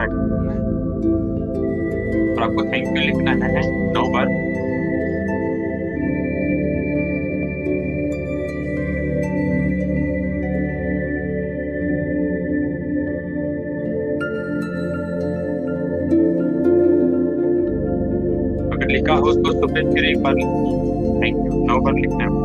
Start करना है और आपको थैंक यू लिखना है 9 बार। अगर लिखा हो तो फिर एक बार थैंक यू 9 बार लिखना है।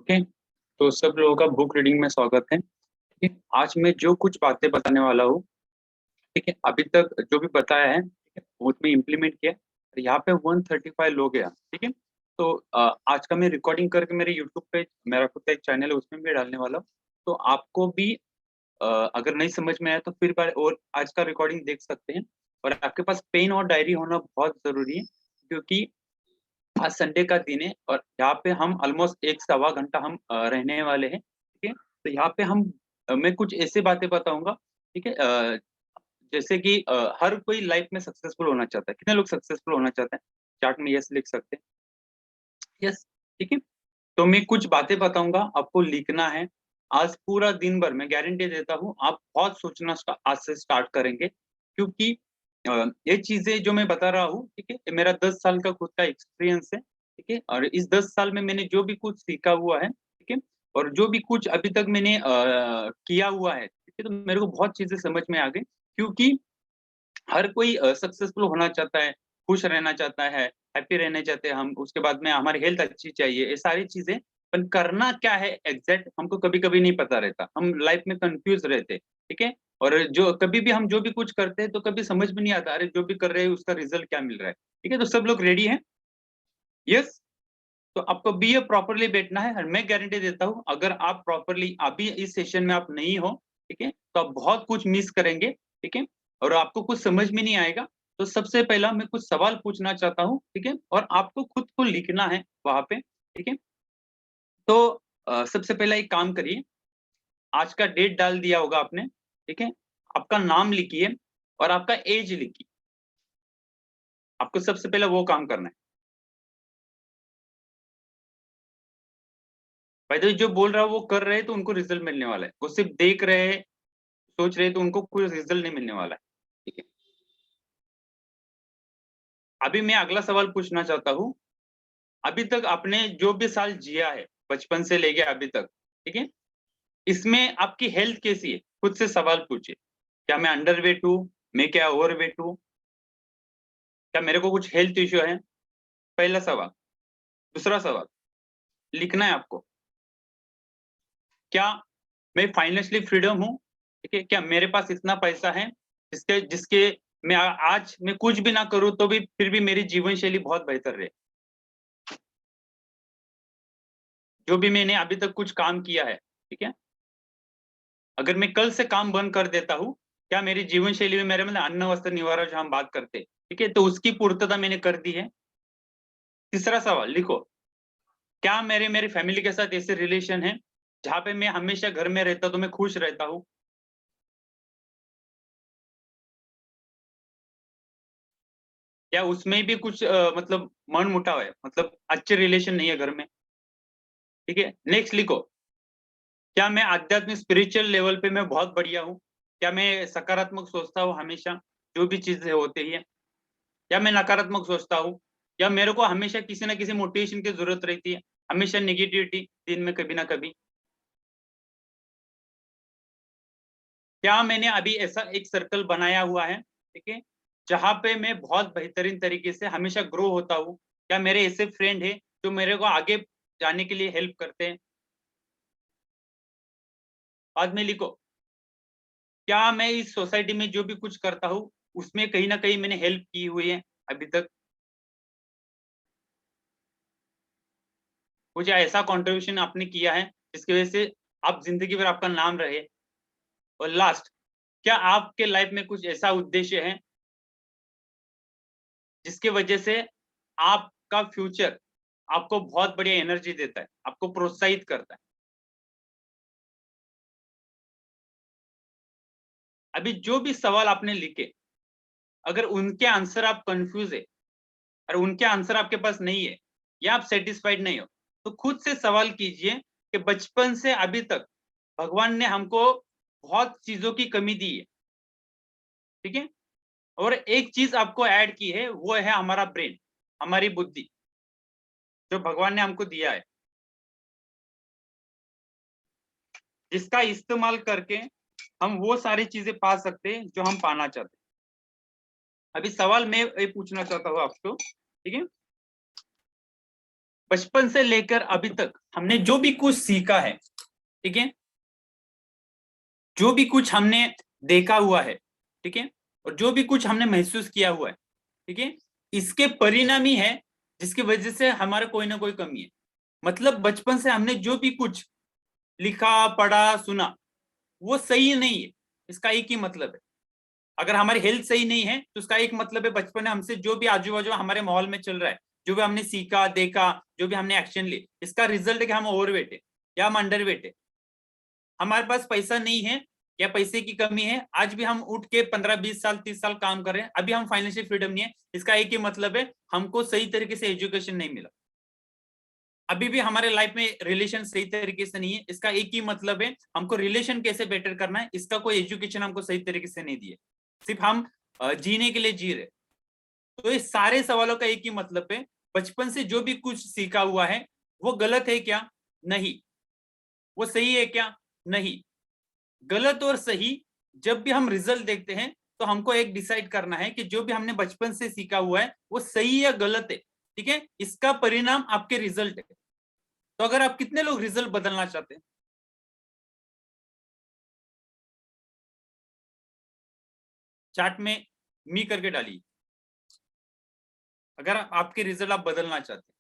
ओके, तो सब लोगों का बुक रीडिंग में स्वागत है। ठीक है, आज मैं जो कुछ बातें बताने वाला हूँ, ठीक है, अभी तक जो भी बताया है, ठीक है, वो में इम्प्लीमेंट किया। और यहाँ पे 135 लोग हैं, ठीक है। तो आज का मैं रिकॉर्डिंग करके मेरे यूट्यूब पे, मेरा खुद का एक चैनल है, उसमें भी डालने वाला हूँ। तो आपको भी अ, अगर नहीं समझ में आया तो फिर बार और आज का रिकॉर्डिंग देख सकते हैं। और आपके पास पेन और डायरी होना बहुत जरूरी है, क्योंकि आज संडे का दिन है और यहाँ पे हम ऑलमोस्ट 1 सवा घंटा हम रहने वाले हैं, ठीक है। तो यहाँ पे मैं कुछ ऐसे बातें बताऊंगा, ठीक है। जैसे कि हर कोई लाइफ में सक्सेसफुल होना चाहता है। कितने लोग सक्सेसफुल होना चाहते हैं? चार्ट में यस लिख सकते हैं। यस, ठीक है। तो मैं कुछ बातें बताऊंगा, आपको लिखना है। आज पूरा दिन भर मैं गारंटी देता हूँ आप बहुत सोचना आज से स्टार्ट करेंगे, क्योंकि ये चीजें जो मैं बता रहा हूँ, ठीक है, ये मेरा 10 साल का खुद का एक्सपीरियंस है, ठीक है। और इस 10 साल में मैंने जो भी कुछ सीखा हुआ है, ठीक है, और जो भी कुछ अभी तक मैंने किया हुआ है, ठीक है, तो मेरे को बहुत चीजें समझ में आ गई। क्योंकि हर कोई सक्सेसफुल होना चाहता है, खुश रहना चाहता है, हैप्पी रहना चाहते हैं हम। उसके बाद में हमारी हेल्थ अच्छी चाहिए, ये सारी चीजें। पर करना क्या है एग्जैक्ट हमको कभी कभी नहीं पता रहता, हम लाइफ में कंफ्यूज रहते, ठीक है। और जो कभी भी हम जो भी कुछ करते हैं तो कभी समझ में नहीं आता, अरे जो भी कर रहे हैं उसका रिजल्ट क्या मिल रहा है, ठीक है। तो सब लोग रेडी हैं? यस। तो आपको बी ए प्रॉपरली बैठना है, और मैं गारंटी देता हूँ अगर आप प्रॉपरली अभी इस सेशन में आप नहीं हो, ठीक है, तो आप बहुत कुछ मिस करेंगे, ठीक है। और आपको कुछ समझ में नहीं आएगा। तो सबसे पहला मैं कुछ सवाल पूछना चाहता हूँ, ठीक है, और आपको खुद को लिखना है वहां पे, ठीक है। तो सबसे पहला एक काम करिए, आज का डेट डाल दिया होगा आपने, ठीक है। आपका नाम लिखिए और आपका एज लिखिए। आपको सबसे पहला वो काम करना है। भाई तो जो बोल रहा है वो कर रहे हैं तो उनको रिजल्ट मिलने वाला है, वो सिर्फ देख रहे हैं, सोच रहे तो उनको कोई रिजल्ट नहीं मिलने वाला है, ठीक है। अभी मैं अगला सवाल पूछना चाहता हूँ। अभी तक आपने जो भी साल जिया है, बचपन से लेके अभी तक, ठीक है, इसमें आपकी हेल्थ कैसी है? खुद से सवाल पूछिए। क्या मैं अंडर वेट हूँ? मैं क्या ओवर वेट हूँ? क्या मेरे को कुछ हेल्थ इश्यू है? पहला सवाल। दूसरा सवाल लिखना है आपको, क्या मैं फाइनेंशियली फ्रीडम हूँ? ठीक है, क्या मेरे पास इतना पैसा है जिसके जिसके आज मैं कुछ भी ना करूँ तो भी फिर भी मेरी जीवन शैली बहुत बेहतर रहे? जो भी मैंने अभी तक कुछ काम किया है, ठीक है, अगर मैं कल से काम बंद कर देता हूँ, क्या मेरी जीवन शैली में मेरे मतलब अन्न वस्त्र निवारा जो हम बात करते हैं, ठीक है, तो उसकी पूर्तता मैंने कर दी है? तीसरा सवाल लिखो, क्या मेरे मेरे फैमिली के साथ ऐसे रिलेशन है जहाँ पे मैं हमेशा घर में रहता तो मैं खुश रहता हूँ? या उसमें भी कुछ मतलब मन मुटाव है, मतलब अच्छे रिलेशन नहीं है घर में? ठीक है, नेक्स्ट लिखो, क्या मैं आध्यात्मिक स्पिरिचुअल लेवल पे मैं बहुत बढ़िया हूँ? क्या मैं सकारात्मक सोचता हूँ हमेशा, जो भी चीजें होती है? या मैं नकारात्मक सोचता हूँ? या मेरे को हमेशा किसी ना किसी मोटिवेशन की जरूरत रहती है, हमेशा नेगेटिविटी दिन में कभी ना कभी? क्या मैंने अभी ऐसा एक सर्कल बनाया हुआ है, ठीक है, जहां पे मैं बहुत बेहतरीन तरीके से हमेशा ग्रो होता हूँ? क्या मेरे ऐसे फ्रेंड है जो मेरे को आगे जाने के लिए हेल्प करते हैं? बाद में लिखो, क्या मैं इस सोसाइटी में जो भी कुछ करता हूँ उसमें कहीं ना कहीं मैंने हेल्प की हुई है अभी तक? कुछ ऐसा कंट्रीब्यूशन आपने किया है जिसकी वजह से आप जिंदगी भर आपका नाम रहे? और लास्ट, क्या आपके लाइफ में कुछ ऐसा उद्देश्य है जिसकी वजह से आपका फ्यूचर आपको बहुत बढ़िया एनर्जी देता है, आपको प्रोत्साहित करता है? अभी जो भी सवाल आपने लिखे, अगर उनके आंसर आप कंफ्यूज है और उनके आंसर आपके पास नहीं है या आप सेटिस्फाइड नहीं हो, तो खुद से सवाल कीजिए कि बचपन से अभी तक भगवान ने हमको बहुत चीजों की कमी दी है, ठीक है? और एक चीज आपको ऐड की है, वो है हमारा ब्रेन, हमारी बुद्धि, जो भगवान ने हमको दिया है, जिसका इस्तेमाल करके हम वो सारी चीजें पा सकते हैं जो हम पाना चाहते हैं। अभी सवाल मैं ये पूछना चाहता हूँ आपको, ठीक है? बचपन से लेकर अभी तक हमने जो भी कुछ सीखा है, ठीक है, जो भी कुछ हमने देखा हुआ है, ठीक है, और जो भी कुछ हमने महसूस किया हुआ है, ठीक है, इसके परिणाम ही है जिसकी वजह से हमारा कोई ना कोई कमी है। मतलब बचपन से हमने जो भी कुछ लिखा, पढ़ा, सुना, वो सही नहीं है, इसका एक ही मतलब है। अगर हमारी हेल्थ सही नहीं है तो उसका एक मतलब है बचपन में हमसे जो भी आजू बाजू हमारे माहौल में चल रहा है, जो भी हमने सीखा, देखा, जो भी हमने एक्शन ली, इसका रिजल्ट है कि हम ओवरवेट है या हम अंडरवेट है। हमारे पास पैसा नहीं है या पैसे की कमी है, आज भी हम उठ के 15-20 साल 30 साल काम कर रहे हैं, अभी हम फाइनेंशियल फ्रीडम नहीं है, इसका एक ही मतलब है हमको सही तरीके से एजुकेशन नहीं मिला। अभी भी हमारे लाइफ में रिलेशन सही तरीके से नहीं है, इसका एक ही मतलब है हमको रिलेशन कैसे बेटर करना है, इसका कोई एजुकेशन हमको सही तरीके से नहीं दिए, सिर्फ हम जीने के लिए जी रहे। तो इस सारे सवालों का एक ही मतलब है, बचपन से जो भी कुछ सीखा हुआ है वो गलत है क्या? नहीं। वो सही है क्या? नहीं। गलत और सही जब भी हम रिजल्ट देखते हैं तो हमको एक डिसाइड करना है कि जो भी हमने बचपन से सीखा हुआ है वो सही या गलत है, ठीक है, इसका परिणाम आपके रिजल्ट है। तो अगर आप कितने लोग रिजल्ट बदलना चाहते हैं? चार्ट में मी करके डालिए अगर आपके रिजल्ट आप बदलना चाहते हैं,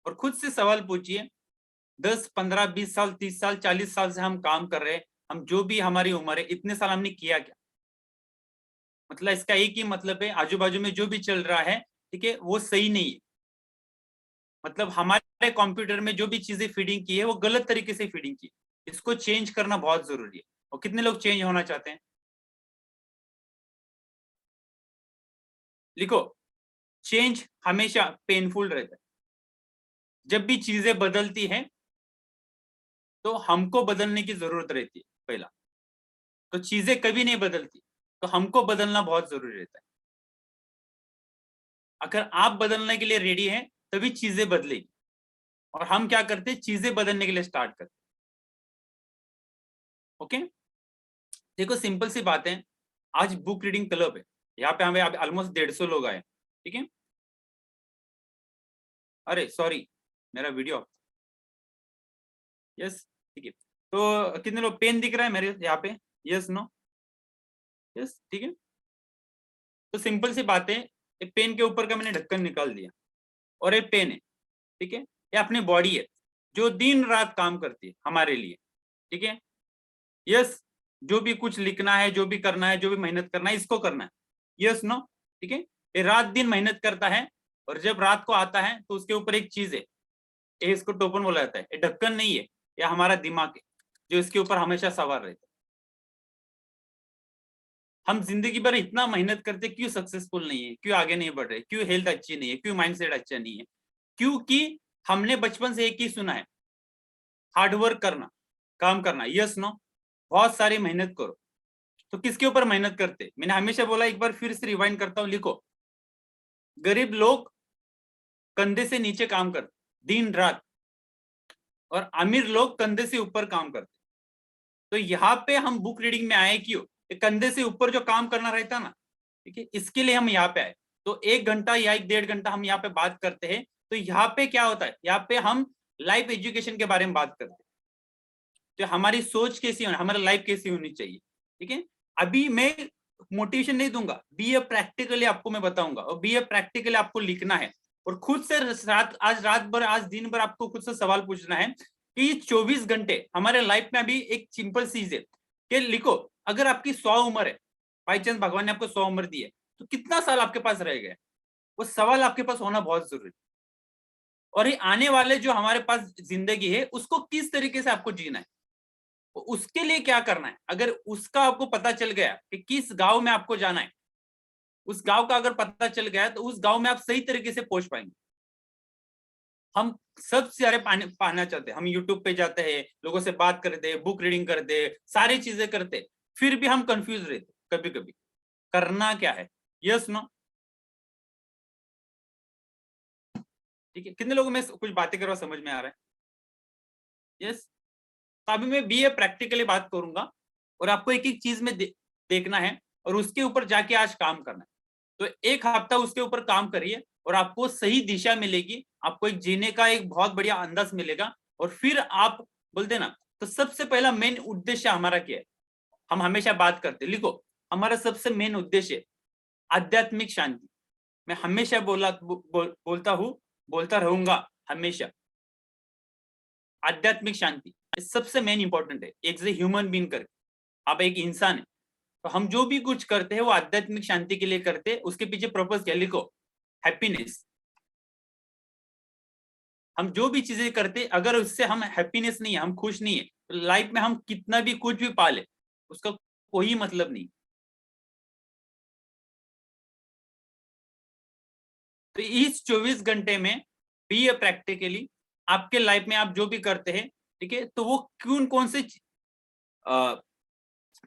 और खुद से सवाल पूछिए, 10 15 20 साल 30 साल 40 साल से हम काम कर रहे हैं, हम जो भी हमारी उम्र है, इतने साल हमने किया क्या? मतलब इसका एक ही मतलब है आजू बाजू में जो भी चल रहा है, ठीक है, वो सही नहीं है। मतलब हमारे कंप्यूटर में जो भी चीजें फीडिंग की है वो गलत तरीके से फीडिंग की, इसको चेंज करना बहुत जरूरी है। और कितने लोग चेंज होना चाहते हैं? लिखो, चेंज हमेशा पेनफुल रहता है। जब भी चीजें बदलती हैं तो हमको बदलने की जरूरत रहती है पहला, तो चीजें कभी नहीं बदलती, तो हमको बदलना बहुत जरूरी रहता है। अगर आप बदलने के लिए रेडी हैं तभी चीजें बदलेगी, और हम क्या करते हैं, चीजें बदलने के लिए स्टार्ट करते हैं। ओके, देखो सिंपल सी बात है, आज बुक रीडिंग क्लब है, यहाँ पे हमें ऑलमोस्ट 150 लोग आए, ठीक है। अरे सॉरी, मेरा वीडियो, यस, ठीक है। तो कितने लोग, पेन दिख रहा है मेरे यहाँ पे? यस, नो, यस, ठीक है। तो सिंपल सी बात है, एक पेन के ऊपर का मैंने ढक्कन निकाल दिया, और एक पेन है, ठीक है, ये अपनी बॉडी है जो दिन रात काम करती है हमारे लिए, ठीक है। यस, जो भी कुछ लिखना है, जो भी करना है, जो भी मेहनत करना है, इसको करना है, यस, नो, ठीक है। ये रात दिन मेहनत करता है, और जब रात को आता है तो उसके ऊपर एक चीज है, ये इसको टोपन बोला जाता है, ये ढक्कन नहीं है, ये हमारा दिमाग है जो इसके ऊपर हमेशा सवार रहता है। हम जिंदगी भर इतना मेहनत करते, क्यों सक्सेसफुल नहीं है, क्यों आगे नहीं बढ़ रहे, क्यों हेल्थ अच्छी नहीं है, क्यों माइंडसेट अच्छा नहीं है? क्योंकि हमने बचपन से एक ही सुना है, हार्डवर्क करना, काम करना, यस, नो, बहुत सारी मेहनत करो। तो किसके ऊपर मेहनत करते? मैंने हमेशा बोला, एक बार फिर से रिवाइंड करता हूँ, लिखो, गरीब लोग कंधे से नीचे काम करते दिन रात, और अमीर लोग कंधे से ऊपर काम करते। तो यहाँ पे हम बुक रीडिंग में आए क्यों? कंधे से ऊपर जो काम करना रहता ना, ठीक है, इसके लिए हम यहाँ पे आए। तो 1 घंटा या 1 1.5 घंटा हम यहाँ पे बात करते हैं। तो यहाँ पे क्या होता है, यहाँ पे हम लाइफ एजुकेशन के बारे में बात करते हैं, तो हमारी सोच कैसी होनी, हमारी लाइफ कैसी होनी चाहिए, ठीक है। अभी मैं मोटिवेशन नहीं दूंगा, बी ए प्रैक्टिकली आपको मैं बताऊंगा, और बी ए प्रैक्टिकली आपको लिखना है, और खुद से आज रात भर, आज दिन भर आपको खुद से सवाल पूछना है कि 24 घंटे हमारे लाइफ में अभी एक सिंपल चीज है कि लिखो, अगर आपकी 100 उम्र है, बाई चांस भगवान ने आपको 100 उम्र दी है, तो कितना साल आपके पास रह गए? वो सवाल आपके पास होना बहुत जरूरी है। और ये आने वाले जो हमारे पास जिंदगी है, उसको किस तरीके से आपको जीना है, उसके लिए क्या करना है, अगर उसका आपको पता चल गया कि किस गांव में आपको जाना है, उस गांव का अगर पता चल गया, तो उस गांव में आप सही तरीके से पहुंच पाएंगे। हम सब सारे पाना चाहते हैं, हम यूट्यूब पे जाते हैं, लोगों से बात करते हैं, बुक रीडिंग करते हैं, सारी चीजें करते हैं, फिर भी हम कंफ्यूज रहते कभी कभी, करना क्या है? Yes no? ठीक है, कितने लोगों में कुछ बातें करवा समझ में आ रहा है? यस। तो अभी मैं बी ए प्रैक्टिकली बात करूंगा, और आपको एक एक चीज में देखना है, और उसके ऊपर जाके आज काम करना है। तो एक हफ्ता उसके ऊपर काम करिए, और आपको सही दिशा मिलेगी, आपको एक जीने का एक बहुत बढ़िया अंदाज मिलेगा। और फिर आप बोलते ना, तो सबसे पहला मेन उद्देश्य हमारा क्या है? हम हमेशा बात करते, लिखो, हमारा सबसे मेन उद्देश्य आध्यात्मिक शांति। मैं हमेशा बोलता हूं, बोलता रहूंगा हमेशा, आध्यात्मिक शांति सबसे मेन इंपॉर्टेंट है। एक ह्यूमन बीइंग कर, आप एक इंसान है, तो हम जो भी कुछ करते हैं वो आध्यात्मिक शांति के लिए करते हैं। उसके पीछे पर्पस क्या? लिखो, हैप्पीनेस। हम जो भी चीजें करते, अगर उससे हम हैप्पीनेस नहीं है, हम खुश नहीं है, तो लाइफ में हम कितना भी कुछ भी पाले, उसका कोई मतलब नहीं। तो इस 24 घंटे में बी ए प्रैक्टिकली, आपके लाइफ में आप जो भी करते हैं, ठीक है, तो वो कौन से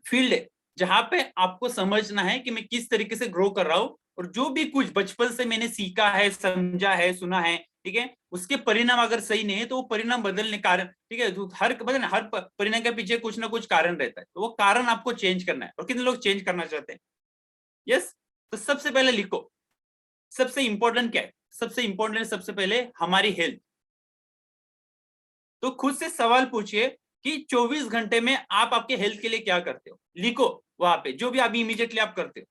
फील्ड है जहां पे आपको समझना है कि मैं किस तरीके से ग्रो कर रहा हूं, और जो भी कुछ बचपन से मैंने सीखा है, समझा है, सुना है, ठीक है, उसके परिणाम अगर सही नहीं है, तो वो परिणाम बदलने कारण, ठीक है, तो हर परिणाम के पीछे कुछ ना कुछ कारण रहता है, तो वो कारण आपको चेंज करना है। और कितने लोग चेंज करना चाहते हैं? यस। तो सबसे पहले लिखो, सबसे इंपॉर्टेंट क्या है? सबसे इंपॉर्टेंट सबसे पहले हमारी हेल्थ। तो खुद से सवाल पूछिए कि 24 घंटे में आप आपके हेल्थ के लिए क्या करते हो, लिखो वहां पे जो भी अभी इमीडिएटली आप करते हो।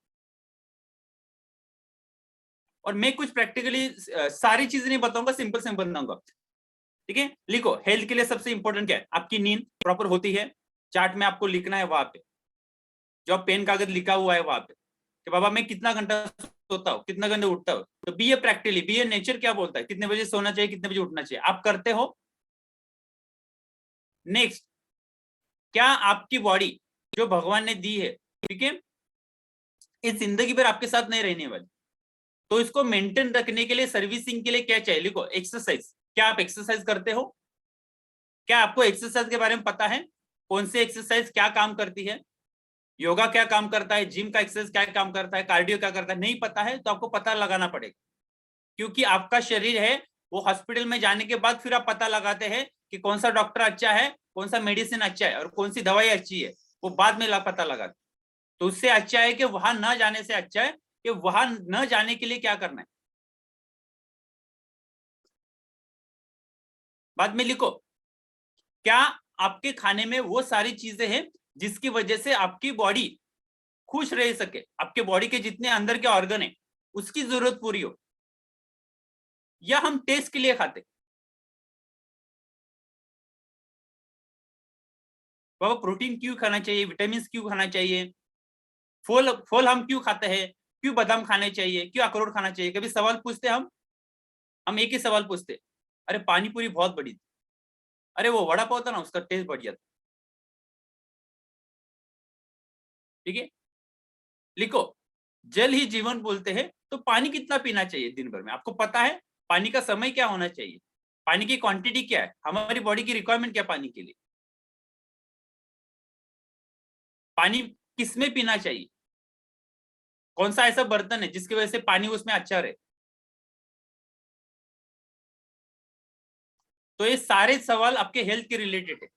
और मैं कुछ प्रैक्टिकली सारी चीजें नहीं बताऊंगा, सिंपल सिंपल बताऊंगा, ठीक है। लिखो, हेल्थ के लिए सबसे इंपॉर्टेंट क्या है? आपकी नींद प्रॉपर होती है, चार्ट में आपको लिखना है वहां पे, जो पेन कागज लिखा हुआ है वहां पे, कि बाबा मैं कितना घंटा सोता हूँ, कितना घंटे उठता हूँ। तो be a practically, be a nature क्या बोलता है, कितने बजे सोना चाहिए, कितने बजे उठना चाहिए, आप करते हो? नेक्स्ट, क्या आपकी बॉडी जो भगवान ने दी है, ठीक है, इस जिंदगी भर आपके साथ नहीं रहने वाली, तो इसको मेंटेन रखने के लिए, सर्विसिंग के लिए क्या चाहिए? लिखो, एक्सरसाइज। क्या आप एक्सरसाइज करते हो? क्या आपको एक्सरसाइज के बारे में पता है? कौन सी एक्सरसाइज क्या काम करती है? योगा क्या काम करता है? जिम का एक्सरसाइज क्या काम करता है? कार्डियो क्या करता है? नहीं पता है तो आपको पता लगाना पड़ेगा, क्योंकि आपका शरीर है वो हॉस्पिटल में जाने के बाद फिर आप पता लगाते हैं कि कौन सा डॉक्टर अच्छा है, कौन सा मेडिसिन अच्छा है, और कौन सी दवाई अच्छी है, वो बाद में पता लगाते। तो उससे अच्छा है कि वहां न जाने से अच्छा है कि वहां न जाने के लिए क्या करना है, बाद में लिखो। क्या आपके खाने में वो सारी चीजें हैं जिसकी वजह से आपकी बॉडी खुश रह सके, आपके बॉडी के जितने अंदर के ऑर्गन है उसकी जरूरत पूरी हो, या हम टेस्ट के लिए खाते? बाबा प्रोटीन क्यों खाना चाहिए, विटामिन क्यों खाना चाहिए, फल फल हम क्यों खाते हैं, क्यों बादाम खाने चाहिए, क्यों अखरोट खाना चाहिए? कभी सवाल पूछते हम एक ही सवाल पूछते, अरे पानी पूरी बहुत बड़ी थी, अरे वो वड़ा पाव था ना, उसका टेस्ट बढ़िया था, ठीक है। लिखो, जल ही जीवन बोलते हैं, तो पानी कितना पीना चाहिए दिन भर में, आपको पता है? पानी का समय क्या होना चाहिए, पानी की क्वांटिटी क्या है, हमारी बॉडी की रिक्वायरमेंट क्या पानी के लिए, पानी किसमें पीना चाहिए, कौन सा ऐसा बर्तन है जिसकी वजह से पानी उसमें अच्छा रहे? तो ये सारे सवाल आपके हेल्थ के रिलेटेड है।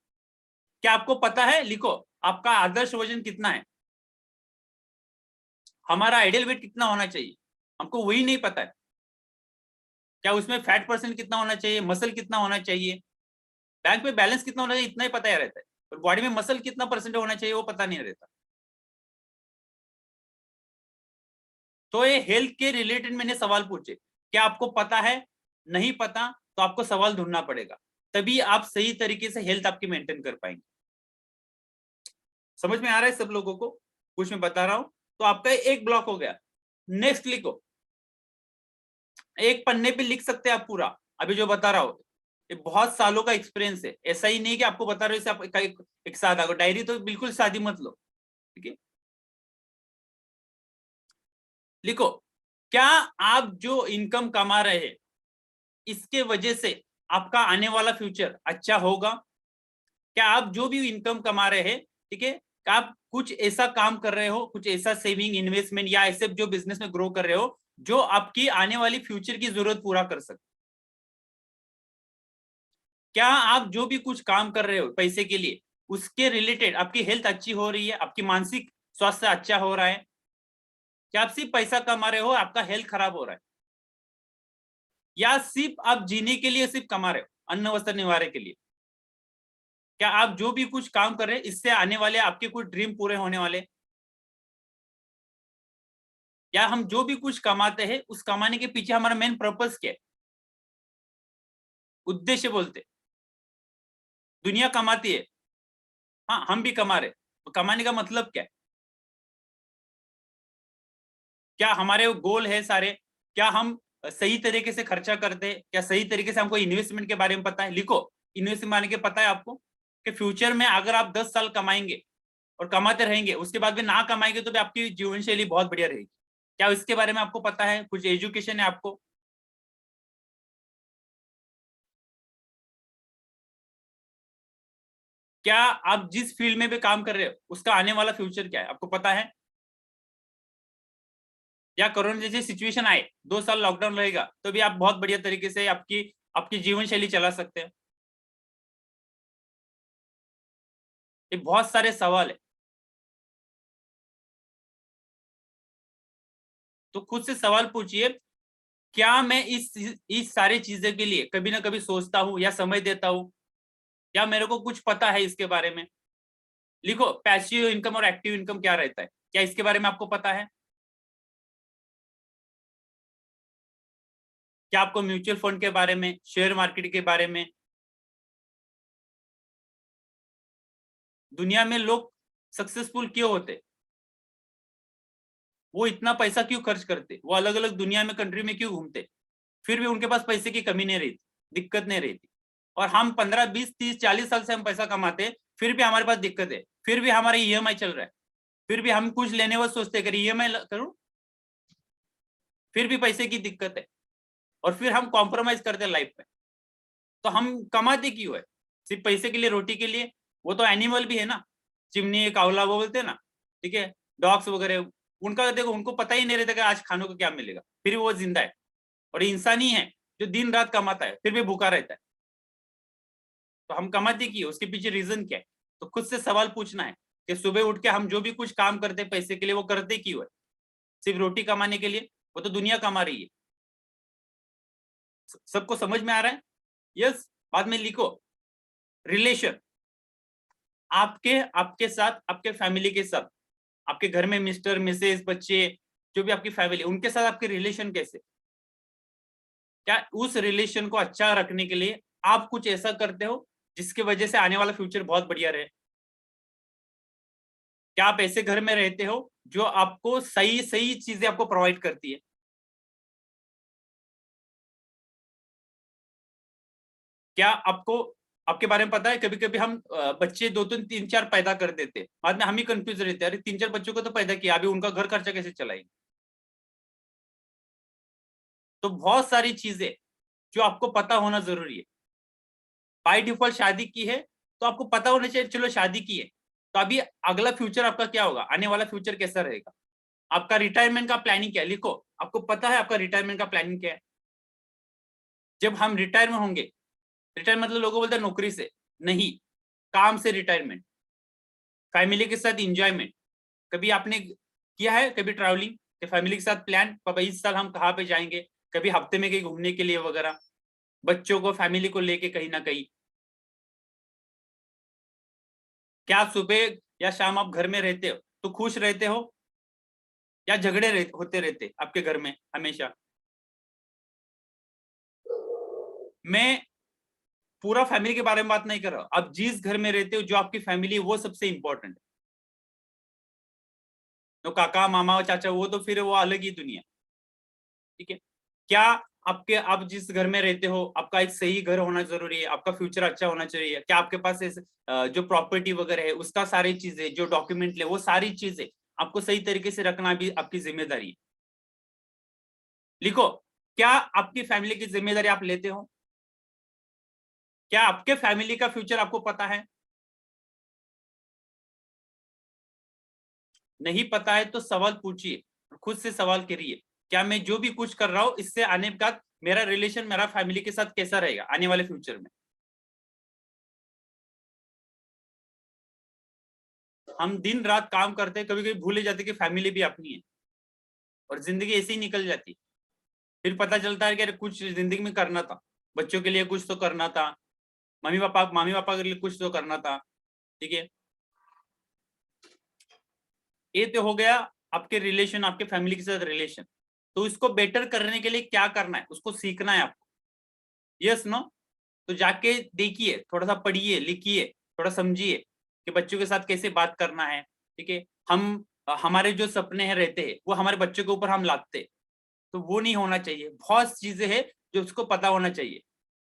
क्या आपको पता है? लिखो, आपका आदर्श वजन कितना है, हमारा आइडियल वेट कितना होना चाहिए, हमको वही नहीं पता है। क्या उसमें फैट परसेंट कितना होना चाहिए, मसल कितना होना चाहिए, बैंक में बैलेंस कितना होना चाहिए, इतना ही पता है रहता है, और बॉडी में मसल कितना परसेंट होना चाहिए वो पता नहीं रहता। तो ये हेल्थ के रिलेटेड मैंने सवाल पूछे, क्या आपको पता है? नहीं पता तो आपको सवाल ढूंढना पड़ेगा, तभी आप सही तरीके से हेल्थ आपकी मेंटेन कर पाएंगे। समझ में आ रहा है सब लोगों को कुछ मैं बता रहा हूं? तो आपका एक ब्लॉक हो गया। नेक्स्ट लिखो, एक पन्ने पे लिख सकते हैं आप पूरा, अभी जो बता रहा हूं ये बहुत सालों का एक्सपीरियंस है, ऐसा ही नहीं कि आपको बता रहे हो आप एक साथ आगे। डायरी तो बिल्कुल शादी मत लो, ठीक है? लिखो, क्या आप जो इनकम कमा रहे हैं इसके वजह से आपका आने वाला फ्यूचर अच्छा होगा? क्या आप जो भी इनकम कमा रहे हैं, ठीक है, आप कुछ ऐसा काम कर रहे हो, कुछ ऐसा सेविंग इन्वेस्टमेंट या ऐसे जो बिजनेस में ग्रो कर रहे हो जो आपकी आने वाली फ्यूचर की जरूरत पूरा कर सकते? क्या आप जो भी कुछ काम कर रहे हो पैसे के लिए उसके रिलेटेड आपकी हेल्थ अच्छी हो रही है, आपकी मानसिक स्वास्थ्य अच्छा हो रहा है? क्या आप सिर्फ पैसा कमा रहे हो, आपका हेल्थ खराब हो रहा है? या सिर्फ आप जीने के लिए सिर्फ कमा रहे हो, अन्न वस्त्र निवारे के लिए? क्या आप जो भी कुछ काम कर रहे हैं इससे आने वाले आपके कुछ ड्रीम पूरे होने वाले? या हम जो भी कुछ कमाते हैं उस कमाने के पीछे हमारा मेन पर्पस क्या है, उद्देश्य बोलते? दुनिया कमाती है, हाँ हम भी कमा रहे, तो कमाने का मतलब क्या है? क्या हमारे गोल है सारे? क्या हम सही तरीके से खर्चा करते हैं? क्या सही तरीके से हमको इन्वेस्टमेंट के बारे में पता है? लिखो, इन्वेस्टमेंट माने के पता है आपको कि फ्यूचर में अगर आप 10 साल कमाएंगे और कमाते रहेंगे, उसके बाद भी ना कमाएंगे तो भी आपकी जीवन शैली बहुत बढ़िया रहेगी। क्या इसके बारे में आपको पता है? कुछ एजुकेशन है आपको? क्या आप जिस फील्ड में भी काम कर रहे हो उसका आने वाला फ्यूचर क्या है आपको पता है? या कोरोना जैसी सिचुएशन आए, 2 साल लॉकडाउन रहेगा तो भी आप बहुत बढ़िया तरीके से आपकी आपकी जीवन शैली चला सकते हैं? ये बहुत सारे सवाल है, तो खुद से सवाल पूछिए, क्या मैं इस सारी चीजें के लिए कभी ना कभी सोचता हूँ या समय देता हूँ, या मेरे को कुछ पता है इसके बारे में? लिखो, पैसिव इनकम और एक्टिव इनकम क्या रहता है, क्या इसके बारे में आपको पता है? क्या आपको म्यूचुअल फंड के बारे में, शेयर मार्केट के बारे में? दुनिया में लोग सक्सेसफुल क्यों होते? वो इतना पैसा क्यों खर्च करते? वो अलग अलग दुनिया में कंट्री में क्यों घूमते? फिर भी उनके पास पैसे की कमी नहीं रहती, दिक्कत नहीं रहती। और हम 15, 20, 30, 40 साल से हम पैसा कमाते, फिर भी हमारे पास दिक्कत है, फिर भी हमारा ईएमआई चल रहा है, फिर भी हम कुछ लेने वक्त सोचते करें ईएमआई करूं, फिर भी पैसे की दिक्कत है, और फिर हम कॉम्प्रोमाइज करते लाइफ में। तो हम कमाते क्यों है? सिर्फ पैसे के लिए, रोटी के लिए? वो तो एनिमल भी है ना, चिमनी कावला वो बोलते हैं ना, ठीक है, डॉग्स वगैरह, उनका देखो उनको पता ही नहीं रहता कि आज खाने को क्या मिलेगा, फिर वो जिंदा है। और इंसान ही है जो दिन रात कमाता है फिर भी भूखा रहता है। तो हम कमाते क्यों, उसके पीछे रीजन क्या है? तो खुद से सवाल पूछना है कि सुबह उठ के हम जो भी कुछ काम करते हैं पैसे के लिए, वो करते क्यों है? सिर्फ रोटी कमाने के लिए? वो तो दुनिया कमा रही है। सबको समझ में आ रहा है? यस। बाद में लिखो, रिलेशन, आपके आपके साथ, आपके फैमिली के साथ, आपके घर में मिस्टर मिसेस बच्चे, जो भी आपकी फैमिली, उनके साथ आपके रिलेशन कैसे? क्या उस रिलेशन को अच्छा रखने के लिए आप कुछ ऐसा करते हो जिसकी वजह से आने वाला फ्यूचर बहुत बढ़िया रहे? क्या आप ऐसे घर में रहते हो जो आपको सही सही चीजें आपको प्रोवाइड करती है? क्या आपको आपके बारे में पता है, कभी कभी हम बच्चे दो तीन तीन चार पैदा कर देते हैं, बाद में हम ही कंफ्यूज रहते हैं, अरे तीन चार बच्चों को तो पैदा किया, अभी उनका घर खर्चा कैसे चलाएंगे? तो बहुत सारी चीजें जो आपको पता होना जरूरी है। बाय डिफॉल्ट शादी की है तो आपको पता होना चाहिए, चलो शादी की है तो अभी अगला फ्यूचर आपका क्या होगा, आने वाला फ्यूचर कैसा रहेगा? आपका रिटायरमेंट का प्लानिंग क्या है? लिखो, आपको पता है आपका रिटायरमेंट का प्लानिंग क्या है? जब हम रिटायर में होंगे, रिटायर मतलब लोगों बोलते हैं नौकरी से नहीं, काम से रिटायरमेंट, फैमिली के साथ इंजॉयमेंट। कभी आपने किया है कभी ट्रैवलिंग कि फैमिली के साथ प्लान, पापा इस साल हम कहाँ पे जाएंगे, कभी हफ्ते में कहीं घूमने के लिए वगैरह, बच्चों को फैमिली को लेके कहीं ना कहीं? क्या सुबह या शाम आप घर में रहते हो तो खुश रहते हो? या झगड़े होते रहते आपके घर में हमेशा? मैं पूरा फैमिली के बारे में बात नहीं कर रहा, आप जिस घर में रहते हो, जो आपकी फैमिली है, वो सबसे इंपॉर्टेंट है। तो काका मामा और चाचा वो तो फिर वो अलग ही दुनिया, ठीक है। क्या आप जिस घर में रहते हो, आपका एक सही घर होना जरूरी है, आपका फ्यूचर अच्छा होना चाहिए। क्या आपके पास जो प्रॉपर्टी वगैरह है उसका सारी चीजें, जो डॉक्यूमेंट ले, वो सारी चीजें आपको सही तरीके से रखना भी आपकी जिम्मेदारी है। लिखो, क्या आपकी फैमिली की जिम्मेदारी आप लेते हो? क्या आपके फैमिली का फ्यूचर आपको पता है? नहीं पता है तो सवाल पूछिए, खुद से सवाल करिए, क्या मैं जो भी कुछ कर रहा हूं इससे आने के बाद मेरा रिलेशन मेरा फैमिली के साथ कैसा रहेगा आने वाले फ्यूचर में? हम दिन रात काम करते हैं, कभी कभी भूल जाते कि फैमिली भी अपनी है, और जिंदगी ऐसे ही निकल जाती। फिर पता चलता है कि अरे कुछ जिंदगी में करना था, बच्चों के लिए कुछ तो करना था, मामी पापा के लिए कुछ तो करना था, ठीक है। ये तो हो गया आपके रिलेशन, आपके फैमिली के साथ रिलेशन। तो इसको बेटर करने के लिए क्या करना है, उसको सीखना है आपको। Yes no? तो जाके देखिए, थोड़ा सा पढ़िए, लिखिए, थोड़ा समझिए कि बच्चों के साथ कैसे बात करना है, ठीक है। हमारे जो सपने हैं रहते हैं वो हमारे बच्चों के ऊपर हम लादते, तो वो नहीं होना चाहिए। बहुत चीजें हैं जो उसको पता होना चाहिए,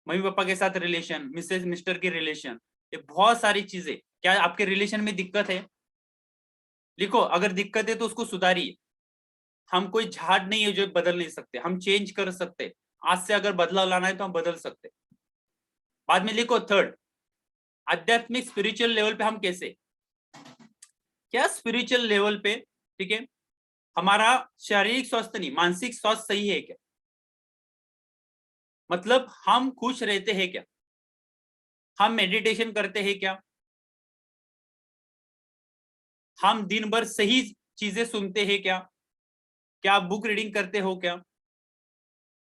मम्मी पापा के साथ रिलेशन, मिसेस मिस्टर की रिलेशन, ये बहुत सारी चीजें। क्या आपके रिलेशन में दिक्कत है? लिखो, अगर दिक्कत है तो उसको सुधारिए। हम कोई झाड़ नहीं है जो बदल नहीं सकते, हम चेंज कर सकते। आज से अगर बदलाव लाना है तो हम बदल सकते। बाद में लिखो थर्ड, आध्यात्मिक स्पिरिचुअल लेवल पे हम कैसे, क्या स्पिरिचुअल लेवल पे, ठीक है, हमारा शारीरिक स्वास्थ्य नहीं, मानसिक स्वास्थ्य सही है क्या? मतलब हम खुश रहते हैं क्या? हम मेडिटेशन करते हैं क्या? हम दिन भर सही चीजें सुनते हैं क्या? क्या आप बुक रीडिंग करते हो क्या?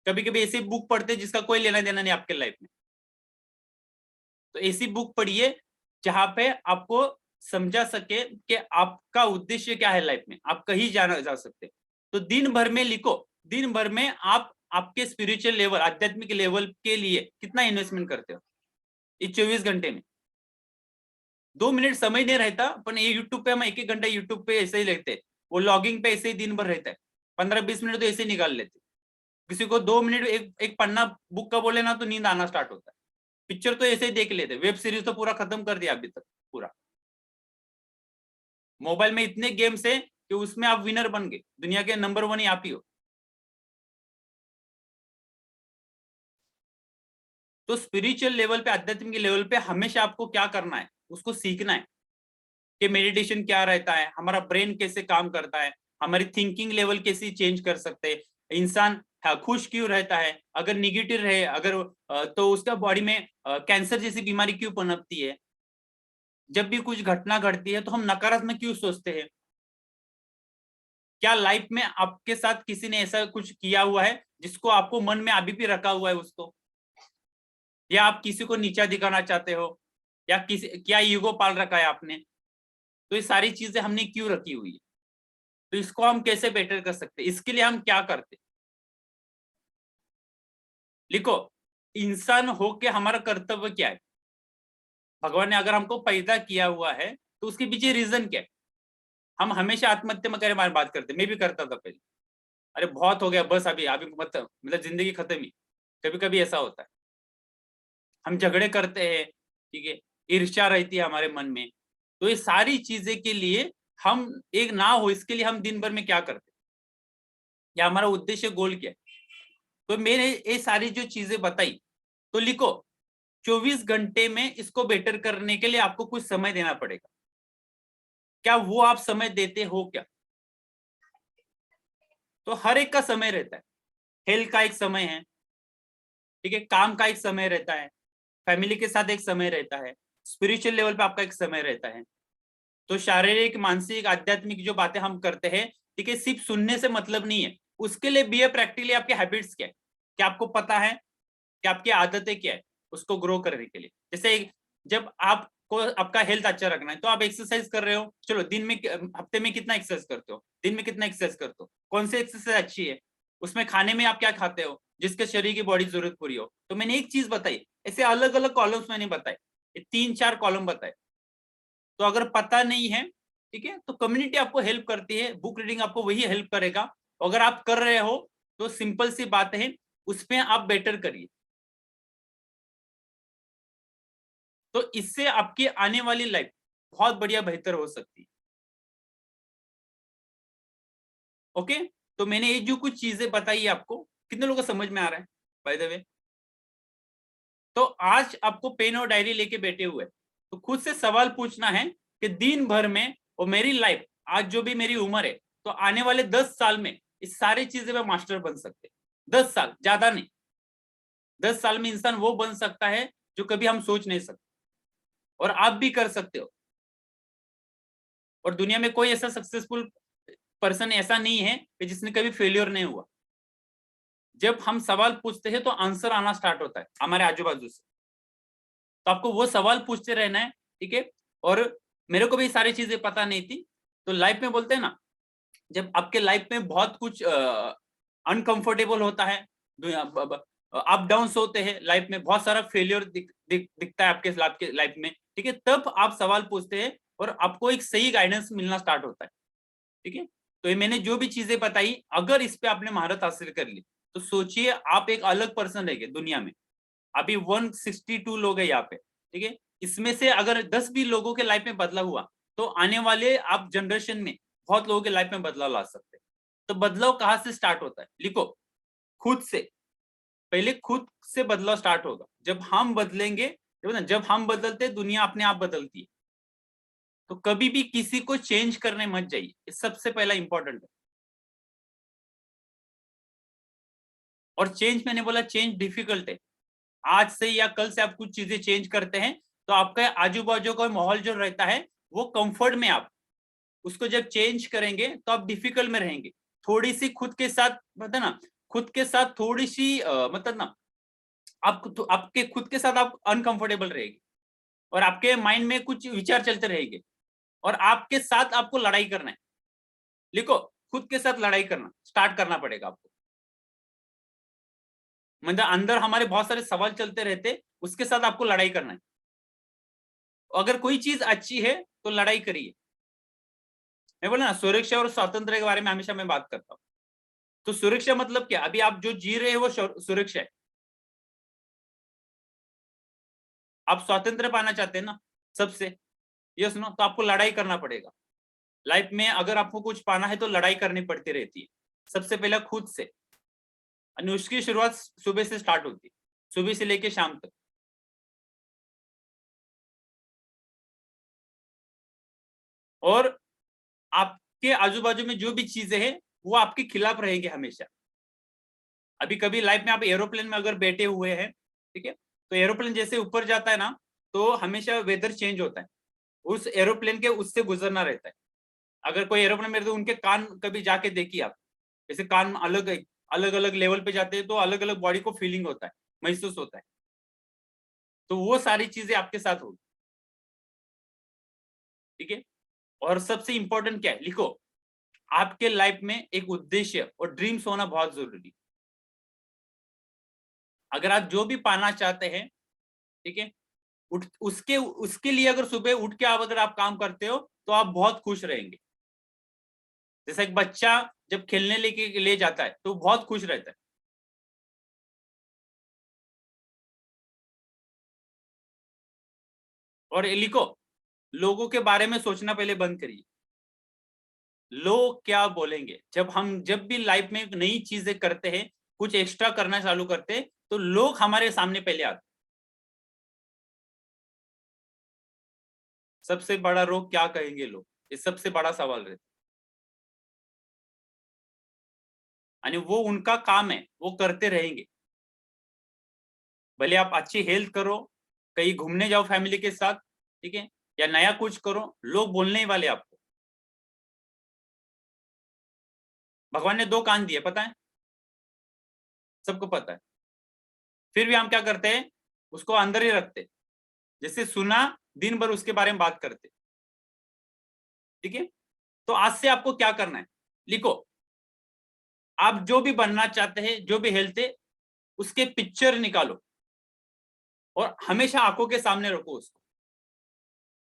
कभी कभी ऐसी बुक पढ़ते हैं जिसका कोई लेना देना नहीं आपके लाइफ में, तो ऐसी बुक पढ़िए जहां पे आपको समझा सके कि आपका उद्देश्य क्या है लाइफ में, आप कहीं जाना जा सकते। तो दिन भर में लिखो, दिन भर में आप आपके स्पिरिचुअल लेवल, आध्यात्मिक लेवल के लिए कितना इन्वेस्टमेंट करते हो इस 24 घंटे में? 2 मिनट समय नहीं रहता, पर ये यूट्यूब पे हम एक एक घंटा यूट्यूब पे ऐसे ही लेते हैं, वो लॉगिंग पे ऐसे ही दिन भर रहता है, 15-20 मिनट तो ऐसे ही निकाल लेते। किसी को 2 मिनट एक पन्ना बुक का बोले ना तो नींद आना स्टार्ट होता है। पिक्चर तो ऐसे ही देख लेते, वेब सीरीज तो पूरा खत्म कर दिया अभी तक पूरा। मोबाइल में इतने गेम्स है कि उसमें आप विनर बन गए, दुनिया के नंबर 1 ही आप ही हो। तो स्पिरिचुअल लेवल पे, आध्यात्मिक लेवल पे हमेशा आपको क्या करना है, उसको सीखना है कि मेडिटेशन क्या रहता है, हमारा ब्रेन कैसे काम करता है, हमारी थिंकिंग लेवल कैसे चेंज कर सकते हैं, इंसान खुश क्यों रहता है, अगर निगेटिव रहे, अगर तो उसका बॉडी में कैंसर जैसी बीमारी क्यों पनपती है, जब भी कुछ घटना घटती है तो हम नकारात्मक क्यों सोचते हैं। क्या लाइफ में आपके साथ किसी ने ऐसा कुछ किया हुआ है जिसको आपको मन में अभी भी रखा हुआ है उसको, या आप किसी को नीचा दिखाना चाहते हो, या किसी क्या ईगो पाल रखा है आपने? तो ये सारी चीजें हमने क्यों रखी हुई है? तो इसको हम कैसे बेटर कर सकते हैं, इसके लिए हम क्या करते? लिखो, इंसान हो के हमारा कर्तव्य क्या है? भगवान ने अगर हमको पैदा किया हुआ है तो उसके पीछे रीजन क्या है? हम हमेशा आत्महत्या में करे बात करते, मैं भी करता था पहले, अरे बहुत हो गया बस, अभी अभी मतलब जिंदगी खत्म ही। कभी कभी ऐसा होता है, हम झगड़े करते हैं, ठीक है, ईर्ष्या रहती है हमारे मन में। तो ये सारी चीजें के लिए हम एक ना हो, इसके लिए हम दिन भर में क्या करते, या हमारा उद्देश्य गोल क्या है? तो मैंने ये सारी जो चीजें बताई, तो लिखो 24 घंटे में इसको बेटर करने के लिए आपको कुछ समय देना पड़ेगा। क्या वो आप समय देते हो क्या? तो हर एक का समय रहता है, हेल्थ का एक समय है, ठीक है, काम का एक समय रहता है, फैमिली के साथ एक समय रहता है, स्पिरिचुअल लेवल पे आपका एक समय रहता है। तो शारीरिक, मानसिक, आध्यात्मिक जो बातें हम करते हैं, ठीक है, सिर्फ सुनने से मतलब नहीं है, उसके लिए बी ए प्रैक्टिकली आपके हैबिट्स क्या है, क्या आपको पता है कि आपकी आदतें क्या है, उसको ग्रो करने के लिए। जैसे जब आप आपको आपका हेल्थ अच्छा रखना है तो आप एक्सरसाइज कर रहे हो, चलो दिन में हफ्ते में कितना एक्सरसाइज करते हो, दिन में कितना एक्सरसाइज करते हो, कौन सी एक्सरसाइज अच्छी है, उसमें खाने में आप क्या खाते हो जिसके शरीर की बॉडी जरूरत पूरी हो। तो मैंने एक चीज बताई, ऐसे अलग अलग कॉलम्स मैंने बताए, ये 3-4 कॉलम बताए। तो अगर पता नहीं है, ठीक है, तो कम्युनिटी आपको हेल्प करती है, बुक रीडिंग आपको वही हेल्प करेगा। अगर आप कर रहे हो तो सिंपल सी बात है, उसमें आप बेटर करिए, तो इससे आपकी आने वाली लाइफ बहुत बढ़िया बेहतर हो सकती है। ओके, तो मैंने ये जो कुछ चीजें बताई आपको, कितने लोगों को समझ में आ रहा है बाय द वे? तो आज आपको पेन और डायरी लेके बैठे हुए तो खुद से सवाल पूछना है कि दिन भर में और मेरी लाइफ आज जो भी मेरी उम्र है, तो आने वाले 10 साल में इस सारी चीजें में मास्टर बन सकते। 10 साल ज्यादा नहीं, 10 साल में इंसान वो बन सकता है जो कभी हम सोच नहीं सकते, और आप भी कर सकते हो। और दुनिया में कोई ऐसा सक्सेसफुल पर्सन ऐसा नहीं है कि जिसने कभी फेल्योर नहीं हुआ। जब हम सवाल पूछते हैं तो आंसर आना स्टार्ट होता है हमारे आजू बाजू से, तो आपको वो सवाल पूछते रहना है, ठीक है। और मेरे को भी सारी चीजें पता नहीं थी, तो लाइफ में बोलते हैं ना, जब आपके लाइफ में बहुत कुछ अनकंफर्टेबल होता है, अप डाउन होते हैं लाइफ में, बहुत सारा फेलियर दिखता है आपके लाइफ में, ठीक है, तब आप सवाल पूछते हैं और आपको एक सही गाइडेंस मिलना स्टार्ट होता है, ठीक है। तो ये मैंने जो भी चीजें बताई, अगर इस पे आपने महारत हासिल कर ली तो सोचिए आप एक अलग पर्सन रहेंगे दुनिया में। अभी 162 लोग हैं यहाँ पे, ठीक है, इसमें से अगर 10 भी लोगों के लाइफ में बदलाव हुआ तो आने वाले आप जनरेशन में बहुत लोगों के लाइफ में बदलाव ला सकते हैं। तो बदलाव कहाँ से स्टार्ट होता है, लिखो, खुद से। पहले खुद से बदलाव स्टार्ट होगा, जब हम बदलेंगे, जब हम बदलते दुनिया अपने आप बदलती है। तो कभी भी किसी को चेंज करने मत जाइए, ये सबसे पहला इंपॉर्टेंट है। और चेंज, मैंने बोला चेंज डिफिकल्ट है, आज से या कल से आप कुछ चीजें चेंज करते हैं तो आपका आजू बाजू का माहौल जो रहता है वो कंफर्ट में, आप उसको जब चेंज करेंगे तो आप डिफिकल्ट में रहेंगे। थोड़ी सी खुद के साथ, मतलब ना, खुद के साथ थोड़ी सी मतलब ना, आप तो आपके खुद के साथ आप अनकंफर्टेबल रहेंगे और आपके माइंड में कुछ विचार चलते रहेंगे और आपके साथ आपको लड़ाई करना है। लिखो, खुद के साथ लड़ाई करना स्टार्ट करना पड़ेगा आपको। मतलब अंदर हमारे बहुत सारे सवाल चलते रहते, उसके साथ आपको लड़ाई करना है। अगर कोई चीज अच्छी है तो लड़ाई करिए। मैं बोला ना, सुरक्षा और स्वातंत्र के बारे में हमेशा मैं बात करता हूँ। तो सुरक्षा मतलब क्या, अभी आप जो जी रहे हैं वो सुरक्षा है। आप स्वातंत्र पाना चाहते हैं ना सबसे, ये सुनो, तो आपको लड़ाई करना पड़ेगा। लाइफ में अगर आपको कुछ पाना है तो लड़ाई करनी पड़ती रहती है, सबसे पहला खुद से। और उसकी शुरुआत सुबह से स्टार्ट होती है, सुबह से लेके शाम तक। और आपके आजू बाजू में जो भी चीजें हैं वो आपके खिलाफ रहेंगे हमेशा। अभी कभी लाइफ में आप एरोप्लेन में अगर बैठे हुए हैं, ठीक है, तो एरोप्लेन जैसे ऊपर जाता है ना, तो हमेशा वेदर चेंज होता है, उस एरोप्लेन के उससे गुजरना रहता है। अगर कोई एरोप्लेन में तो उनके कान कभी जाके देखिए आप, जैसे कान अलग अलग अलग लेवल पे जाते हैं तो अलग अलग बॉडी को फीलिंग होता है, महसूस होता है। तो वो सारी चीजें आपके साथ होगी, ठीक है। और सबसे इंपॉर्टेंट क्या है, लिखो, आपके लाइफ में एक उद्देश्य और ड्रीम्स होना बहुत जरूरी। अगर आप जो भी पाना चाहते हैं, ठीक है, उठ उसके उसके लिए अगर सुबह उठ के आप अगर आप काम करते हो तो आप बहुत खुश रहेंगे। जैसे एक बच्चा जब खेलने लेके ले जाता है तो बहुत खुश रहता है। और ये लिखो, लोगों के बारे में सोचना पहले बंद करिए। लोग क्या बोलेंगे, जब भी लाइफ में नई चीजें करते हैं, कुछ एक्स्ट्रा करना चालू करते हैं, तो लोग हमारे सामने पहले आते। सबसे बड़ा रोग क्या कहेंगे लोग, ये सबसे बड़ा सवाल रहता है। यानी वो उनका काम है, वो करते रहेंगे। भले आप अच्छी हेल्थ करो, कहीं घूमने जाओ फैमिली के साथ, ठीक है, या नया कुछ करो, लोग बोलने ही वाले आपको। भगवान ने 2 कान दिए, पता है, सबको पता है। फिर भी हम क्या करते हैं, उसको अंदर ही रखते। जैसे सुना दिन भर उसके बारे में बात करते। ठीक है, तो आज से आपको क्या करना है, लिखो, आप जो भी बनना चाहते हैं, जो भी हेल्थ है, उसके पिक्चर निकालो और हमेशा आंखों के सामने रखो उसको।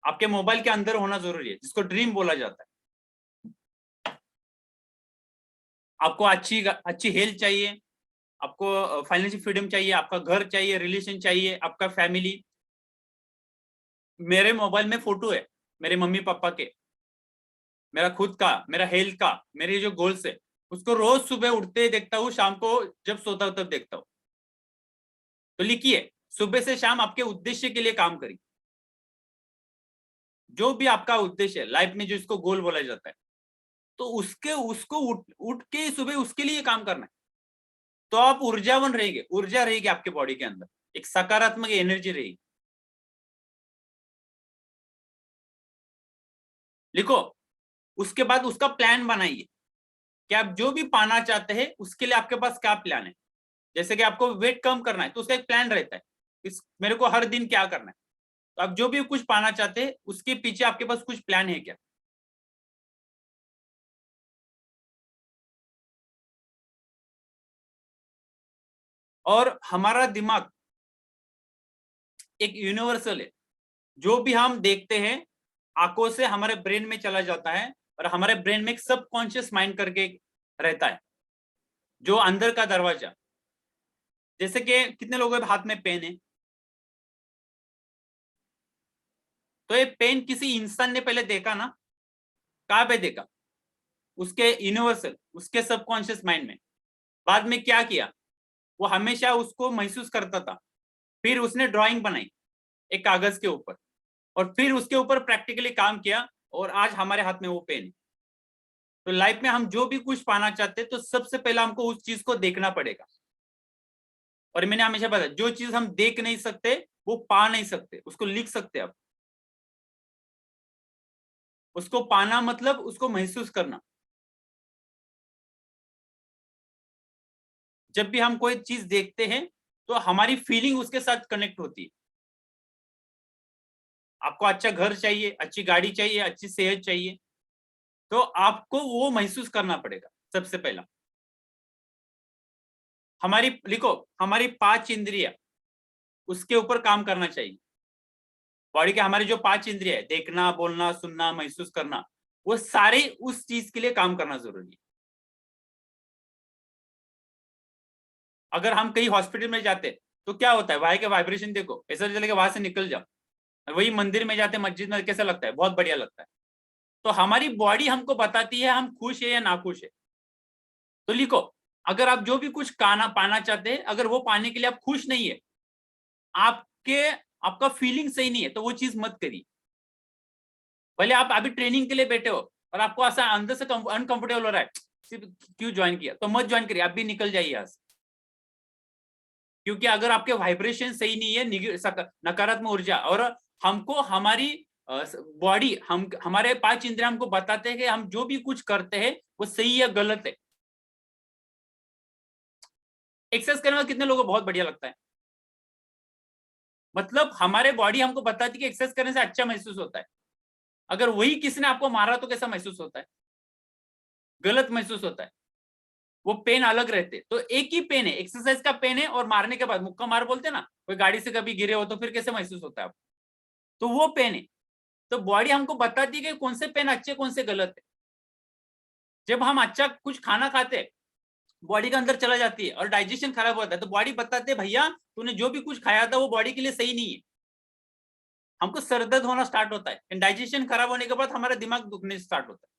आपके मोबाइल के अंदर होना जरूरी है, जिसको ड्रीम बोला जाता है। आपको अच्छी हेल्थ चाहिए, आपको फाइनेंशियल फ्रीडम चाहिए, आपका घर चाहिए, रिलेशन चाहिए, आपका फैमिली। मेरे मोबाइल में फोटो है मेरे मम्मी पापा के, मेरा खुद का, मेरा हेल्थ का, मेरे जो गोल्स है, उसको रोज सुबह उठते देखता हूँ, शाम को जब सोता हूँ तब देखता हूँ। तो लिखिए, सुबह से शाम आपके उद्देश्य के लिए काम करिए। जो भी आपका उद्देश्य है लाइफ में, जो इसको गोल बोला जाता है, तो उसको उठ के सुबह उसके लिए काम करना है। तो आप ऊर्जावान रहेंगे, ऊर्जा रहेगी आपके बॉडी के अंदर, एक सकारात्मक एनर्जी रहेगी। लिखो, उसके बाद उसका प्लान बनाइए कि आप जो भी पाना चाहते हैं उसके लिए आपके पास क्या प्लान है। जैसे कि आपको वेट कम करना है तो उसका एक प्लान रहता है, मेरे को हर दिन क्या करना है। तो आप जो भी कुछ पाना चाहते हैं उसके पीछे आपके पास कुछ प्लान है क्या। और हमारा दिमाग एक यूनिवर्सल है, जो भी हम देखते हैं आंखों से हमारे ब्रेन में चला जाता है, और हमारे ब्रेन में एक सबकॉन्शियस माइंड करके रहता है, जो अंदर का दरवाजा। जैसे कि कितने लोगों के हाथ में पेन है, तो ये पेन किसी इंसान ने पहले देखा ना, कहां पे देखा, उसके यूनिवर्सल, उसके सबकॉन्शियस माइंड में। बाद में क्या किया, वो हमेशा उसको महसूस करता था, फिर उसने ड्राइंग बनाई एक कागज के ऊपर, और फिर उसके ऊपर प्रैक्टिकली काम किया, और आज हमारे हाथ में वो पेन है। तो लाइफ में हम जो भी कुछ पाना चाहते हैं, तो सबसे पहले हमको उस चीज को देखना पड़ेगा। और मैंने हमेशा बताया, जो चीज हम देख नहीं सकते वो पा नहीं सकते, उसको लिख सकते आप। उसको पाना मतलब उसको महसूस करना। जब भी हम कोई चीज देखते हैं तो हमारी फीलिंग उसके साथ कनेक्ट होती है। आपको अच्छा घर चाहिए, अच्छी गाड़ी चाहिए, अच्छी सेहत चाहिए, तो आपको वो महसूस करना पड़ेगा सबसे पहला। हमारी, लिखो, हमारी 5 इंद्रिया, उसके ऊपर काम करना चाहिए। बॉडी के हमारी जो 5 इंद्रिया है, देखना, बोलना, सुनना, महसूस करना, वो सारे उस चीज के लिए काम करना जरूरी है। अगर हम कहीं हॉस्पिटल में जाते तो क्या होता है, वहां के वाइब्रेशन देखो, ऐसा चलेगा वहां से निकल जाओ। वही मंदिर में जाते, मस्जिद में, कैसा लगता है, बहुत बढ़िया लगता है। तो हमारी बॉडी हमको बताती है हम खुश है या नाखुश है। तो लिखो, अगर आप जो भी कुछ खाना पाना चाहते हैं, अगर वो पाने के लिए आप खुश नहीं है, आपके आपका फीलिंग सही नहीं है, तो वो चीज मत करिए। भले आप अभी ट्रेनिंग के लिए बैठे हो और आपको ऐसा अंदर से अनकंफर्टेबल हो रहा है, सिर्फ क्यों ज्वाइन किया, तो मत ज्वाइन करिए, आप भी निकल जाइए यहाँ से। क्योंकि अगर आपके वाइब्रेशन सही नहीं है, नकारात्मक ऊर्जा, और हमको हमारी बॉडी, हम हमारे 5 इंद्रिय हमको बताते हैं कि हम जो भी कुछ करते हैं वो सही या गलत है। एक्सरसाइज करने में कितने लोगों को बहुत बढ़िया लगता है, मतलब हमारे बॉडी हमको बताती है कि एक्सरसाइज करने से अच्छा महसूस होता है। अगर वही किसी ने आपको मारा तो कैसा महसूस होता है, गलत महसूस होता है। वो पेन अलग रहते, तो एक ही पेन है, एक्सरसाइज का पेन है और मारने के बाद मुक्का मार बोलते ना, कोई गाड़ी से कभी गिरे हो तो फिर कैसे महसूस होता है आपको, तो वो पेन है। तो बॉडी हमको बताती है कि कौन से पेन अच्छे, कौन से गलत है। जब हम अच्छा कुछ खाना खाते हैं, बॉडी के अंदर चला जाती है और डाइजेशन खराब होता है, तो बॉडी बताते है भैया तूने जो भी कुछ खाया था वो बॉडी के लिए सही नहीं है। हमको सर दर्द होना स्टार्ट होता है, डाइजेशन खराब होने के बाद हमारा दिमाग दुखने स्टार्ट होता है।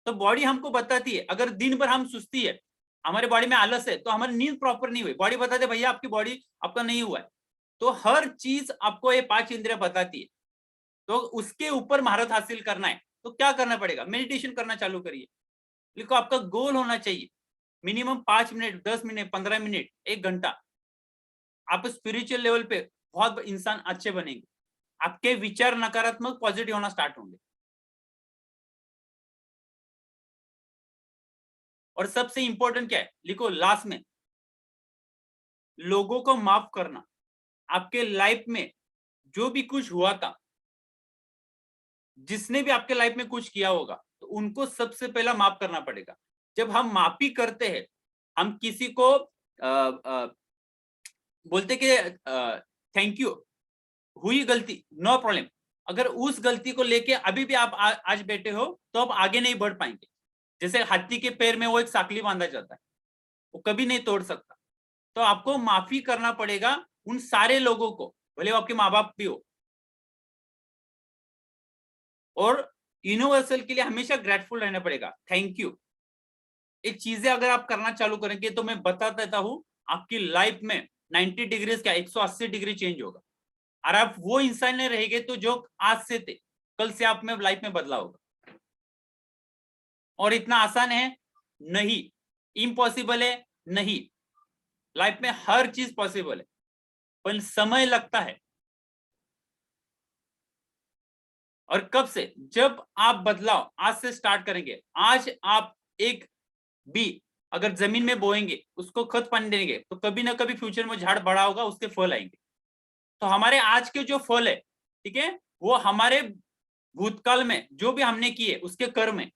तो बॉडी हमको बताती है, अगर दिन भर हम सुस्ती है, हमारे बॉडी में आलस है, तो हमारी नींद प्रॉपर नहीं हुई, बॉडी बताते भैया आपकी बॉडी आपका नहीं हुआ है। तो हर चीज आपको ये 5 इंद्रिया बताती है। तो उसके ऊपर महारत हासिल करना है तो क्या करना पड़ेगा, मेडिटेशन करना चालू करिए। देखो, आपका गोल होना चाहिए मिनिमम 5 मिनट, 10 मिनट, 15 मिनट, 1 घंटा। आप स्पिरिचुअल लेवल पे बहुत इंसान अच्छे बनेंगे, आपके विचार नकारात्मक पॉजिटिव होना स्टार्ट होंगे। और सबसे इंपॉर्टेंट क्या है, लिखो लास्ट में, लोगों को माफ करना। आपके लाइफ में जो भी कुछ हुआ था, जिसने भी आपके लाइफ में कुछ किया होगा, तो उनको सबसे पहला माफ करना पड़ेगा। जब हम माफी करते हैं, हम किसी को बोलते कि थैंक यू, हुई गलती, नो प्रॉब्लम। अगर उस गलती को लेके अभी भी आप आज बैठे हो, तो आप आगे नहीं बढ़ पाएंगे। जैसे हाथी के पैर में वो एक साकली बांधा जाता है, वो कभी नहीं तोड़ सकता। तो आपको माफी करना पड़ेगा उन सारे लोगों को, भले वो आपके माँ बाप भी हो। और यूनिवर्सल के लिए हमेशा ग्रेटफुल रहना पड़ेगा, थैंक यू। ये चीजें अगर आप करना चालू करेंगे, तो मैं बता देता हूं, आपकी लाइफ में 90 डिग्रीज क्या 180 डिग्री चेंज होगा। और आप वो इंसान नहीं रहेंगे तो जो आज से थे, कल से आप में लाइफ में बदलाव होगा। और इतना आसान है नहीं, इम्पॉसिबल है नहीं। लाइफ में हर चीज पॉसिबल है, पर समय लगता है। और कब से? जब आप बदलाव आज से स्टार्ट करेंगे। आज आप एक बी अगर जमीन में बोएंगे, उसको खत पानी देंगे, तो कभी ना कभी फ्यूचर में झाड़ बड़ा होगा, उसके फल आएंगे। तो हमारे आज के जो फल है, ठीक है, वो हमारे भूतकाल में जो भी हमने किए उसके कर्म है।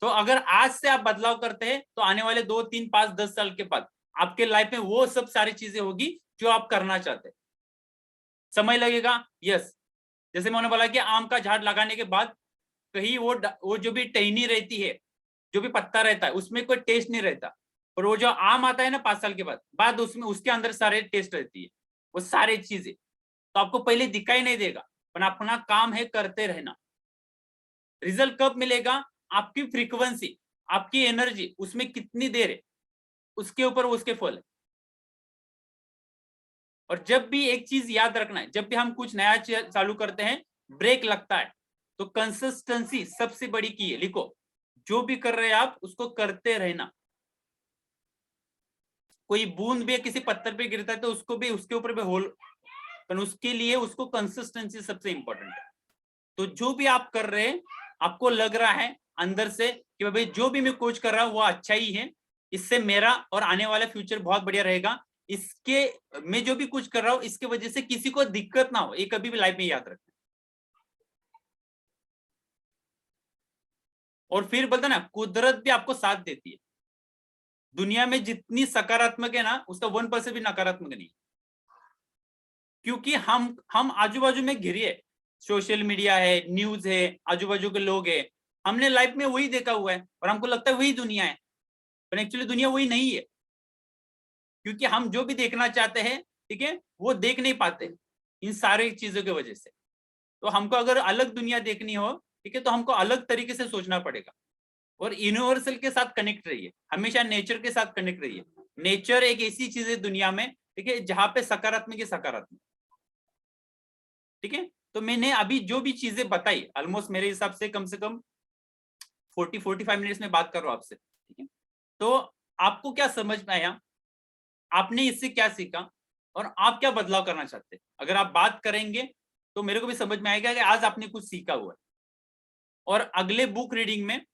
तो अगर आज से आप बदलाव करते हैं, तो आने वाले 2, 3, 5, 10 साल के बाद आपके लाइफ में वो सब सारी चीजें होगी जो आप करना चाहते हैं। समय लगेगा, यस। जैसे मैंने बोला कि आम का झाड़ लगाने के बाद कहीं वो जो भी टहनी रहती है, जो भी पत्ता रहता है, उसमें कोई टेस्ट नहीं रहता। और वो जो आम आता है ना 5 साल के बाद उसमें उसके अंदर सारे टेस्ट रहती है, वो सारी चीजें। तो आपको पहले दिखाई नहीं देगा, पर अपना काम है करते रहना। रिजल्ट कब मिलेगा? आपकी फ्रीक्वेंसी, आपकी एनर्जी उसमें कितनी देर है, उसके ऊपर उसके फल है। और जब भी एक चीज याद रखना है, जब भी हम कुछ नया चालू करते हैं, ब्रेक लगता है, तो कंसिस्टेंसी सबसे बड़ी की है। लिखो, जो भी कर रहे हैं आप उसको करते रहना। कोई बूंद भी किसी पत्थर पे गिरता है, तो उसको भी उसके ऊपर भी होल, पर उसके लिए उसको कंसिस्टेंसी सबसे इंपॉर्टेंट है। तो जो भी आप कर रहे हैं, आपको लग रहा है अंदर से कि भाई जो भी मैं कुछ कर रहा हूं वो अच्छा ही है, इससे मेरा और आने वाला फ्यूचर बहुत बढ़िया रहेगा, इसके मैं जो भी कुछ कर रहा हूं इसके वजह से किसी को दिक्कत ना हो, ये कभी भी लाइफ में याद रखना। और फिर बोलते ना, कुदरत भी आपको साथ देती है। दुनिया में जितनी सकारात्मक है ना, उसका 1% भी नकारात्मक नहीं। क्योंकि हम आजू बाजू में घिरे है, सोशल मीडिया है, न्यूज है, आजू बाजू के लोग है, हमने लाइफ में वही देखा हुआ है और हमको लगता है वही दुनिया है, पर एक्चुअली दुनिया वही नहीं है। क्योंकि हम जो भी देखना चाहते हैं, ठीक है, वो देख नहीं पाते इन सारी चीजों की वजह से। तो हमको अगर अलग दुनिया देखनी हो, ठीक है, तो हमको अलग तरीके से सोचना पड़ेगा। और यूनिवर्सल के साथ कनेक्ट रहिए, हमेशा नेचर के साथ कनेक्ट रहिए। नेचर एक ऐसी चीज है दुनिया में, ठीक है, जहां पे सकारात्मक ही सकारात्मक, ठीक है। तो मैंने अभी जो भी चीजें बताई, ऑलमोस्ट मेरे हिसाब से कम 40-45 मिनट्स में बात कर रहा हूं आपसे, ठीक है। तो आपको क्या समझ में आया, आपने इससे क्या सीखा, और आप क्या बदलाव करना चाहते हैं? अगर आप बात करेंगे तो मेरे को भी समझ में आएगा कि आज आपने कुछ सीखा हुआ है। और अगले बुक रीडिंग में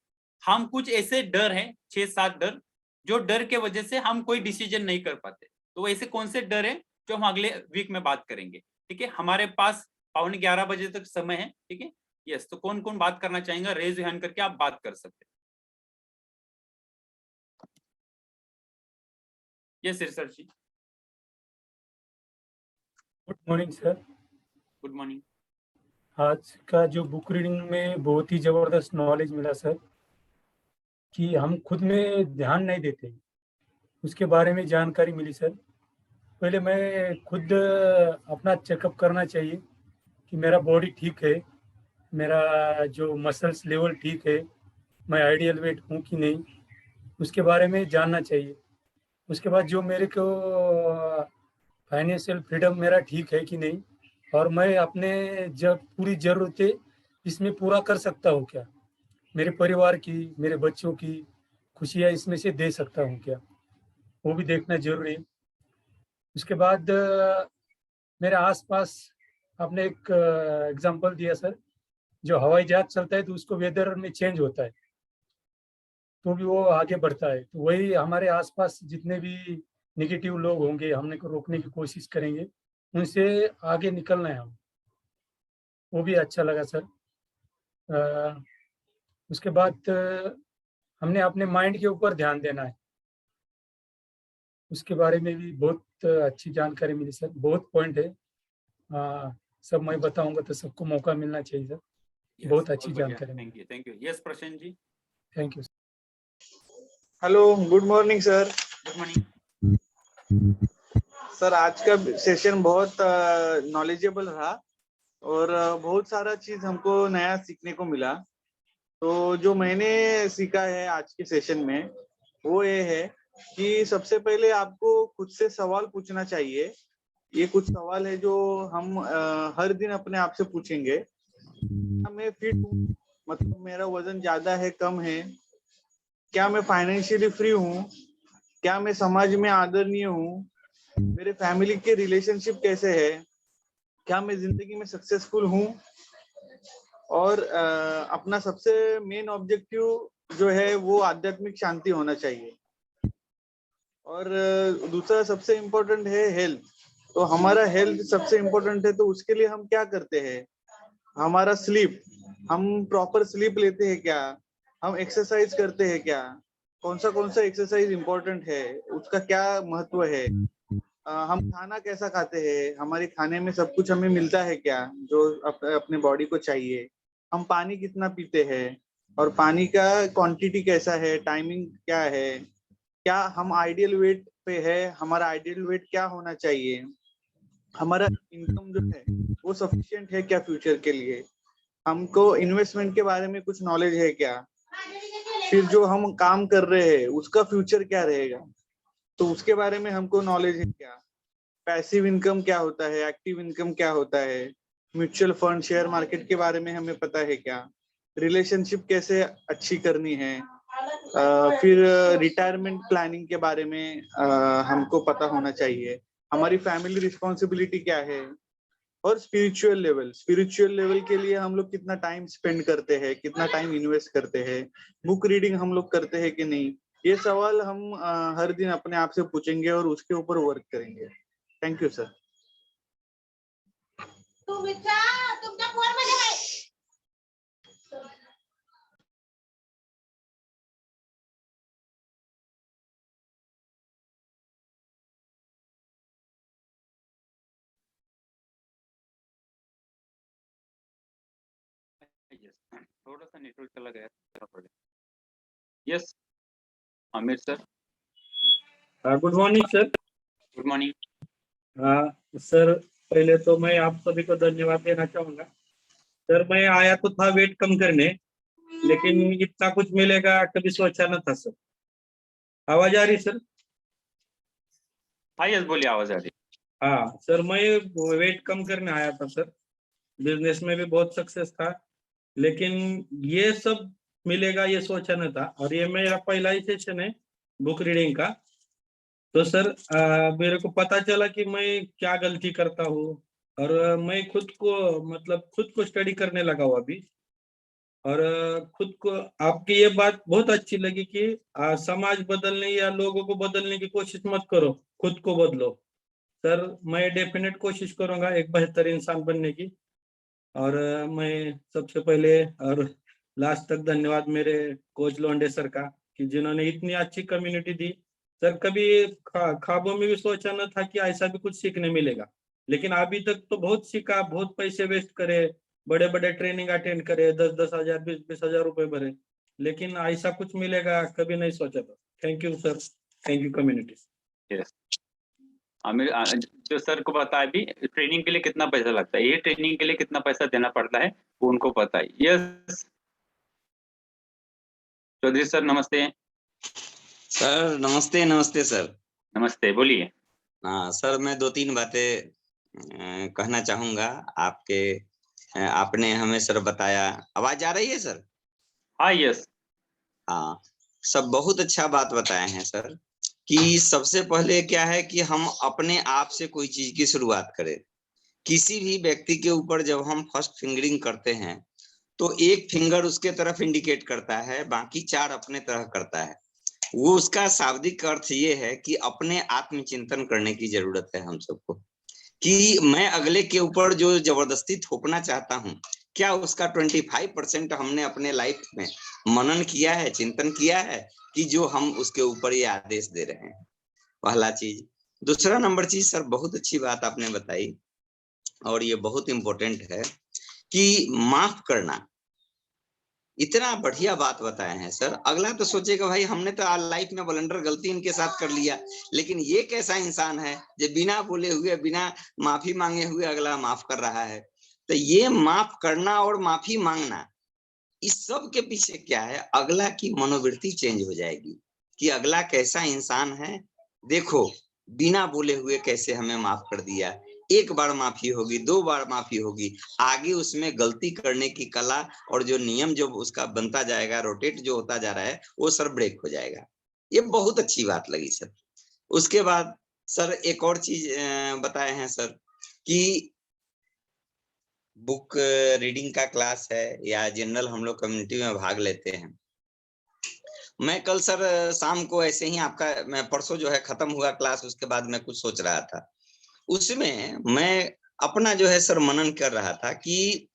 हम कुछ ऐसे डर हैं, 6-7 डर, जो डर के वजह से हम कोई डिसीजन नहीं कर पाते। तो ऐसे कौन से डर हैं जो हम अगले वीक में बात करेंगे, ठीक है। हमारे पास 11:15 तक समय है, ठीक है। यस, तो कौन कौन बात करना चाहेंगे, रेज हैंड करके आप बात कर सकते हैं। Yes sir ji. Good morning sir. Good morning. आज का जो बुक रीडिंग में बहुत ही ज़बरदस्त नॉलेज मिला सर, कि हम खुद में ध्यान नहीं देते, उसके बारे में जानकारी मिली सर। पहले मैं खुद अपना चेकअप करना चाहिए कि मेरा बॉडी ठीक है, मेरा जो मसल्स लेवल ठीक है, मैं आइडियल वेट हूँ कि नहीं, उसके बारे में जानना चाहिए। उसके बाद जो मेरे को फाइनेंशियल फ्रीडम मेरा ठीक है कि नहीं, और मैं अपने जब पूरी ज़रूरतें इसमें पूरा कर सकता हूँ क्या, मेरे परिवार की, मेरे बच्चों की खुशियाँ इसमें से दे सकता हूँ क्या, वो भी देखना ज़रूरी है। उसके बाद मेरे आसपास आपने एक एग्जांपल दिया सर, जो हवाई जहाज चलता है तो उसको वेदर में चेंज होता है तो भी वो आगे बढ़ता है। तो वही हमारे आसपास जितने भी नेगेटिव लोग होंगे, हमने को रोकने की कोशिश करेंगे उनसे आगे निकलना है हम, वो भी अच्छा लगा सर। उसके बाद हमने अपने माइंड के ऊपर ध्यान देना है, उसके बारे में भी बहुत अच्छी जानकारी मिली सर। बहुत पॉइंट है, सब मैं बताऊंगा तो सबको मौका मिलना चाहिए सर। बहुत अच्छी जानकारी मिली। Thank you. Yes Prashant ji. Thank you. Hello, good morning sir. Good morning sir, आज का सेशन बहुत नॉलेजेबल रहा और बहुत सारा चीज हमको नया सीखने को मिला। तो जो मैंने सीखा है आज के सेशन में वो ये है कि सबसे पहले आपको खुद से सवाल पूछना चाहिए। ये कुछ सवाल है जो हम हर दिन अपने आप से पूछेंगे। क्या मैं फिट हूँ, मतलब मेरा वजन ज्यादा है कम है? क्या मैं फाइनेंशियली फ्री हूँ? क्या मैं समाज में आदरणीय हूँ? मेरे फैमिली के रिलेशनशिप कैसे है? क्या मैं जिंदगी में सक्सेसफुल हूँ? और अपना सबसे मेन ऑब्जेक्टिव जो है वो आध्यात्मिक शांति होना चाहिए। और दूसरा सबसे इम्पोर्टेंट है हेल्थ। तो हमारा हेल्थ सबसे इम्पोर्टेंट है, तो उसके लिए हम क्या करते हैं? हमारा स्लीप, हम प्रॉपर स्लीप लेते हैं क्या? हम एक्सरसाइज करते हैं क्या? कौन सा एक्सरसाइज इम्पोर्टेंट है, उसका क्या महत्व है? हम खाना कैसा खाते हैं? हमारे खाने में सब कुछ हमें मिलता है क्या जो अपने बॉडी को चाहिए? हम पानी कितना पीते हैं और पानी का क्वांटिटी कैसा है, टाइमिंग क्या है? क्या हम आइडियल वेट पे है? हमारा आइडियल वेट क्या होना चाहिए? हमारा इनकम जो है वो सफिशिएंट है क्या फ्यूचर के लिए? हमको इन्वेस्टमेंट के बारे में कुछ नॉलेज है क्या? फिर जो हम काम कर रहे हैं उसका फ्यूचर क्या रहेगा, तो उसके बारे में हमको नॉलेज है क्या? पैसिव इनकम क्या होता है, एक्टिव इनकम क्या होता है? म्यूचुअल फंड, शेयर मार्केट के बारे में हमें पता है क्या? रिलेशनशिप कैसे अच्छी करनी है? फिर रिटायरमेंट प्लानिंग के बारे में हमको पता होना चाहिए। हमारी फैमिली रिस्पॉन्सिबिलिटी क्या है? और स्पिरिचुअल लेवल के लिए हम लोग कितना टाइम स्पेंड करते हैं, कितना टाइम इन्वेस्ट करते हैं? बुक रीडिंग हम लोग करते हैं कि नहीं? ये सवाल हम हर दिन अपने आप से पूछेंगे और उसके ऊपर वर्क करेंगे। Thank you sir. थोड़ा सा नेटवर्क चला गया। Yes Aamir sir. Good morning sir. Good morning. Sir, पहले तो मैं आप सभी को धन्यवाद देना चाहूंगा। सर, मैं आया तो था वेट कम करने, लेकिन इतना कुछ मिलेगा कभी सोचा न था सर। आवाज आ रही सर? हाँ यस बोलिए, आवाज आ रही। हाँ सर, मैं वेट कम करने आया था सर। बिजनेस में भी बहुत सक्सेस था, लेकिन ये सब मिलेगा ये सोचा न था। और ये मेरा पहला ही सेशन है बुक रीडिंग का। तो सर मेरे को पता चला कि मैं क्या गलती करता हूँ, और मैं खुद को स्टडी करने लगा हूँ अभी। और खुद को आपकी ये बात बहुत अच्छी लगी कि समाज बदलने या लोगों को बदलने की कोशिश मत करो, खुद को बदलो। सर, मैं डेफिनेट कोशिश करूंगा एक बेहतर इंसान बनने की। और मैं सबसे पहले और लास्ट तक धन्यवाद मेरे कोच लोंडे सर का, कि जिन्होंने इतनी अच्छी कम्युनिटी दी। सर, कभी ख्वाबों में भी सोचा न था कि ऐसा भी कुछ सीखने मिलेगा, लेकिन अभी तक तो बहुत सीखा, बहुत पैसे वेस्ट करे, बड़े बड़े ट्रेनिंग अटेंड करे, 10,000 20,000 रुपए भरे, लेकिन ऐसा कुछ मिलेगा कभी नहीं सोचा था। Thank you sir, thank you community. Yes Aamir, जो सर को पता है भी ट्रेनिंग के लिए कितना पैसा लगता है, ये ट्रेनिंग के लिए कितना पैसा देना पड़ता है वो उनको पता है। यस चौधरी सर नमस्ते। सर नमस्ते। नमस्ते सर। नमस्ते, बोलिए। हाँ सर, मैं 2-3 बातें कहना चाहूंगा। आपने हमें सर बताया। आवाज आ रही है सर? हाँ यस। हाँ, सब बहुत अच्छा बात बताए हैं सर, कि सबसे पहले क्या है कि हम अपने आप से कोई चीज की शुरुआत करें। किसी भी व्यक्ति के ऊपर जब हम फर्स्ट फिंगरिंग करते हैं तो एक फिंगर उसके तरफ इंडिकेट करता है, बाकी 4 अपने तरफ करता है। वो उसका शाब्दिक अर्थ ये है कि अपने आत्मचिंतन करने की जरूरत है हम सबको, कि मैं अगले के ऊपर जो जबरदस्ती थोपना चाहता हूँ, क्या उसका 25% हमने अपने लाइफ में मनन किया है, चिंतन किया है, कि जो हम उसके ऊपर ये आदेश दे रहे हैं। पहला चीज। दूसरा नंबर चीज सर, बहुत अच्छी बात आपने बताई और ये बहुत इंपॉर्टेंट है कि माफ करना। इतना बढ़िया बात बताए हैं सर। अगला तो सोचेगा भाई हमने तो आज लाइफ में ब्लंडर गलती इनके साथ कर लिया, लेकिन ये कैसा इंसान है जो बिना बोले हुए, बिना माफी मांगे हुए अगला माफ कर रहा है। तो ये माफ करना और माफी मांगना, इस सब के पीछे क्या है, अगला की मनोवृत्ति चेंज हो जाएगी कि अगला कैसा इंसान है। देखो बिना बोले हुए कैसे हमें माफ कर दिया, एक बार माफी होगी, 2 बार माफी होगी, आगे उसमें गलती करने की कला और जो नियम जो उसका बनता जाएगा, रोटेट जो होता जा रहा है, वो सर ब्रेक हो जाएगा। ये बहुत अच्छी बात लगी सर। उसके बाद सर एक और चीज बताए हैं सर कि बुक रीडिंग का क्लास है या जनरल हम लोग कम्युनिटी में भाग लेते हैं। मैं कल सर शाम को ऐसे ही आपका, मैं परसों जो है खत्म हुआ क्लास, उसके बाद मैं कुछ सोच रहा था, उसमें मैं अपना जो है सर मनन कर रहा था कि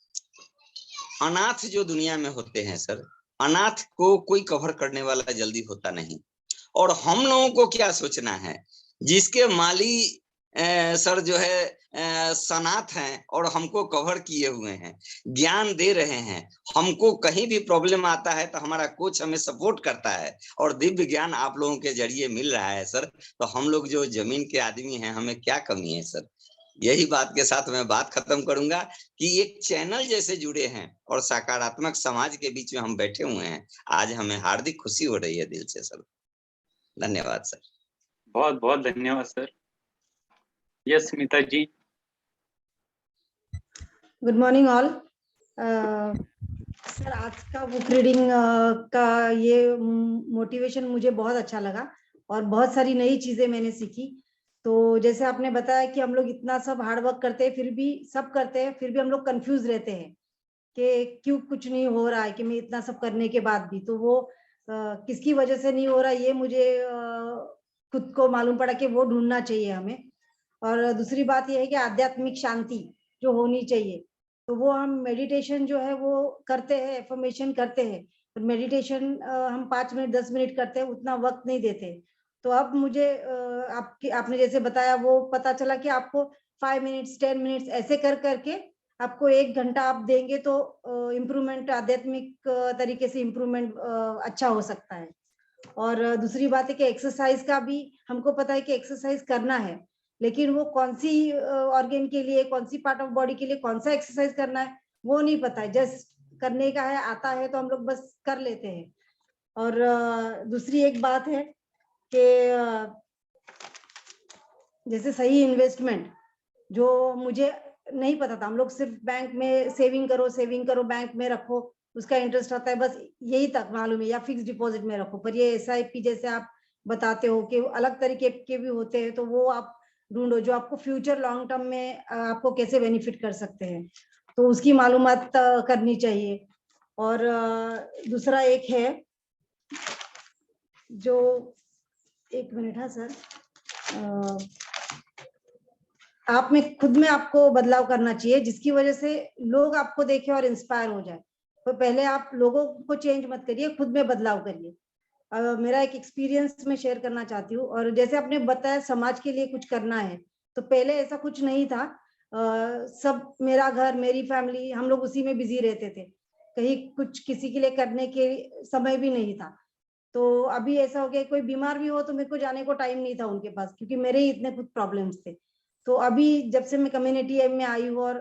अनाथ जो दुनिया में होते हैं सर, अनाथ को कोई कवर करने वाला जल्दी होता नहीं। और हम लोगों को क्या सोचना है, जिसके माली सर जो है सनाथ हैं और हमको कवर किए हुए हैं, ज्ञान दे रहे हैं, हमको कहीं भी प्रॉब्लम आता है तो हमारा कोच हमें सपोर्ट करता है और दिव्य ज्ञान आप लोगों के जरिए मिल रहा है सर, तो हम लोग जो जमीन के आदमी हैं हमें क्या कमी है सर। यही बात के साथ मैं बात खत्म करूंगा कि एक चैनल जैसे जुड़े हैं और सकारात्मक समाज के बीच में हम बैठे हुए हैं, आज हमें हार्दिक खुशी हो रही है दिल से सर। धन्यवाद सर। बहुत बहुत धन्यवाद sir. Yes Smita ji. Good morning all. Sir आज का बुक रीडिंग का ये मोटिवेशन मुझे बहुत अच्छा लगा और बहुत सारी नई चीजें मैंने सीखी। तो जैसे आपने बताया कि हम लोग इतना सब हार्ड वर्क करते हैं, फिर भी सब करते हैं, फिर भी हम लोग कंफ्यूज रहते हैं कि क्यों कुछ नहीं हो रहा है, कि मैं इतना सब करने के बाद भी, तो वो किसकी वजह से नहीं हो रहा, ये मुझे खुद को मालूम पड़ा कि वो ढूंढना चाहिए हमें। और दूसरी बात यह है कि आध्यात्मिक शांति जो होनी चाहिए, तो वो हम मेडिटेशन जो है वो करते हैं, एफर्मेशन करते हैं, पर मेडिटेशन हम 5 मिनट 10 मिनट करते हैं, उतना वक्त नहीं देते। तो अब मुझे आपने जैसे बताया वो पता चला कि आपको 5 मिनट्स 10 मिनट्स ऐसे कर करके आपको 1 घंटा आप देंगे तो इम्प्रूवमेंट, आध्यात्मिक तरीके से इम्प्रूवमेंट अच्छा हो सकता है। और दूसरी बात है कि एक्सरसाइज का भी हमको पता है कि एक्सरसाइज करना है, लेकिन वो कौन सी ऑर्गन के लिए, कौन सी पार्ट ऑफ बॉडी के लिए कौन सा एक्सरसाइज करना है वो नहीं पता है। जस्ट करने का है, आता है तो हम लोग बस कर लेते हैं। और दूसरी एक बात है कि जैसे सही इन्वेस्टमेंट जो मुझे नहीं पता था, हम लोग सिर्फ बैंक में सेविंग करो बैंक में रखो, उसका इंटरेस्ट आता है, बस यही तक मालूम है, या फिक्स डिपॉजिट में रखो। पर ये SIP जैसे आप बताते हो कि अलग तरीके के भी होते हैं, तो वो आप ढूंढो जो आपको फ्यूचर लॉन्ग टर्म में आपको कैसे बेनिफिट कर सकते हैं, तो उसकी मालूमात करनी चाहिए। और दूसरा एक है जो, एक मिनट है सर, आप में खुद में आपको बदलाव करना चाहिए जिसकी वजह से लोग आपको देखें और इंस्पायर हो जाए। तो पहले आप लोगों को चेंज मत करिए, खुद में बदलाव करिए। मेरा एक एक्सपीरियंस मैं शेयर करना चाहती हूँ। और जैसे आपने बताया समाज के लिए कुछ करना है, तो पहले ऐसा कुछ नहीं था। सब मेरा घर, मेरी फैमिली, हम लोग उसी में बिजी रहते थे, कहीं कुछ किसी के लिए करने के समय भी नहीं था। तो अभी ऐसा हो गया, कोई बीमार भी हो तो मेरे को जाने को टाइम नहीं था उनके पास, क्योंकि मेरे ही इतने कुछ प्रॉब्लम्स थे। तो अभी जब से मैं कम्युनिटी में आई हूँ और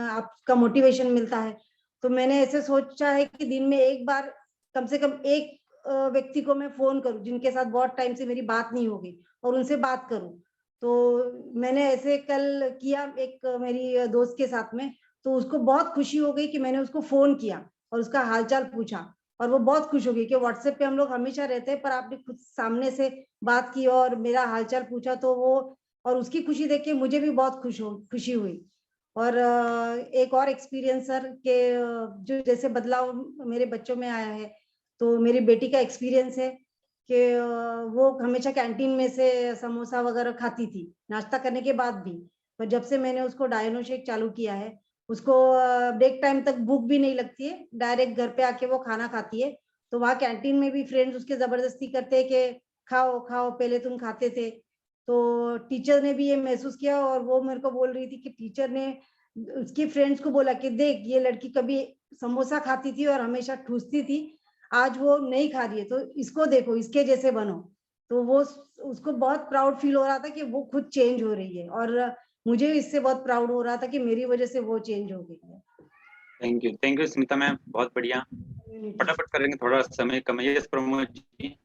आपका मोटिवेशन मिलता है, तो मैंने ऐसे सोचा है कि दिन में एक बार कम से कम एक व्यक्ति को मैं फोन करूं जिनके साथ बहुत टाइम से मेरी बात नहीं होगी, और उनसे बात करूं। तो मैंने ऐसे कल किया एक मेरी दोस्त के साथ में, तो उसको बहुत खुशी हो गई कि मैंने उसको फोन किया और उसका हालचाल पूछा, और वो बहुत खुश हो गई कि व्हाट्सएप पे हम लोग हमेशा रहते हैं, पर आपने खुद सामने से बात की और मेरा हालचाल पूछा। तो वो, और उसकी खुशी देख के मुझे भी बहुत खुशी हुई। और एक और एक्सपीरियंस सर के जो जैसे बदलाव मेरे बच्चों में आया है, तो मेरी बेटी का एक्सपीरियंस है कि वो हमेशा कैंटीन में से समोसा वगैरह खाती थी नाश्ता करने के बाद भी, पर जब से मैंने उसको डायनो शेक चालू किया है, उसको ब्रेक टाइम तक भूख भी नहीं लगती है, डायरेक्ट घर पे आके वो खाना खाती है। तो वहाँ कैंटीन में भी फ्रेंड्स उसके जबरदस्ती करते हैं कि खाओ खाओ, पहले तुम खाते थे। तो टीचर ने भी ये महसूस किया और वो मेरे को बोल रही थी कि टीचर ने उसकी फ्रेंड्स को बोला कि देख, ये लड़की कभी समोसा खाती थी और हमेशा ठूसती थी, आज वो नहीं खा रही है, तो इसको देखो, इसके जैसे बनो। तो वो उसको बहुत प्राउड फील हो रहा था कि वो खुद चेंज हो रही है, और मुझे इससे बहुत प्राउड हो रहा था कि मेरी वजह से वो चेंज हो गई है। थैंक यू स्मिता मैम, बहुत बढ़िया। फटाफट करेंगे, थोड़ा समय कम है। यस प्रमोद जी।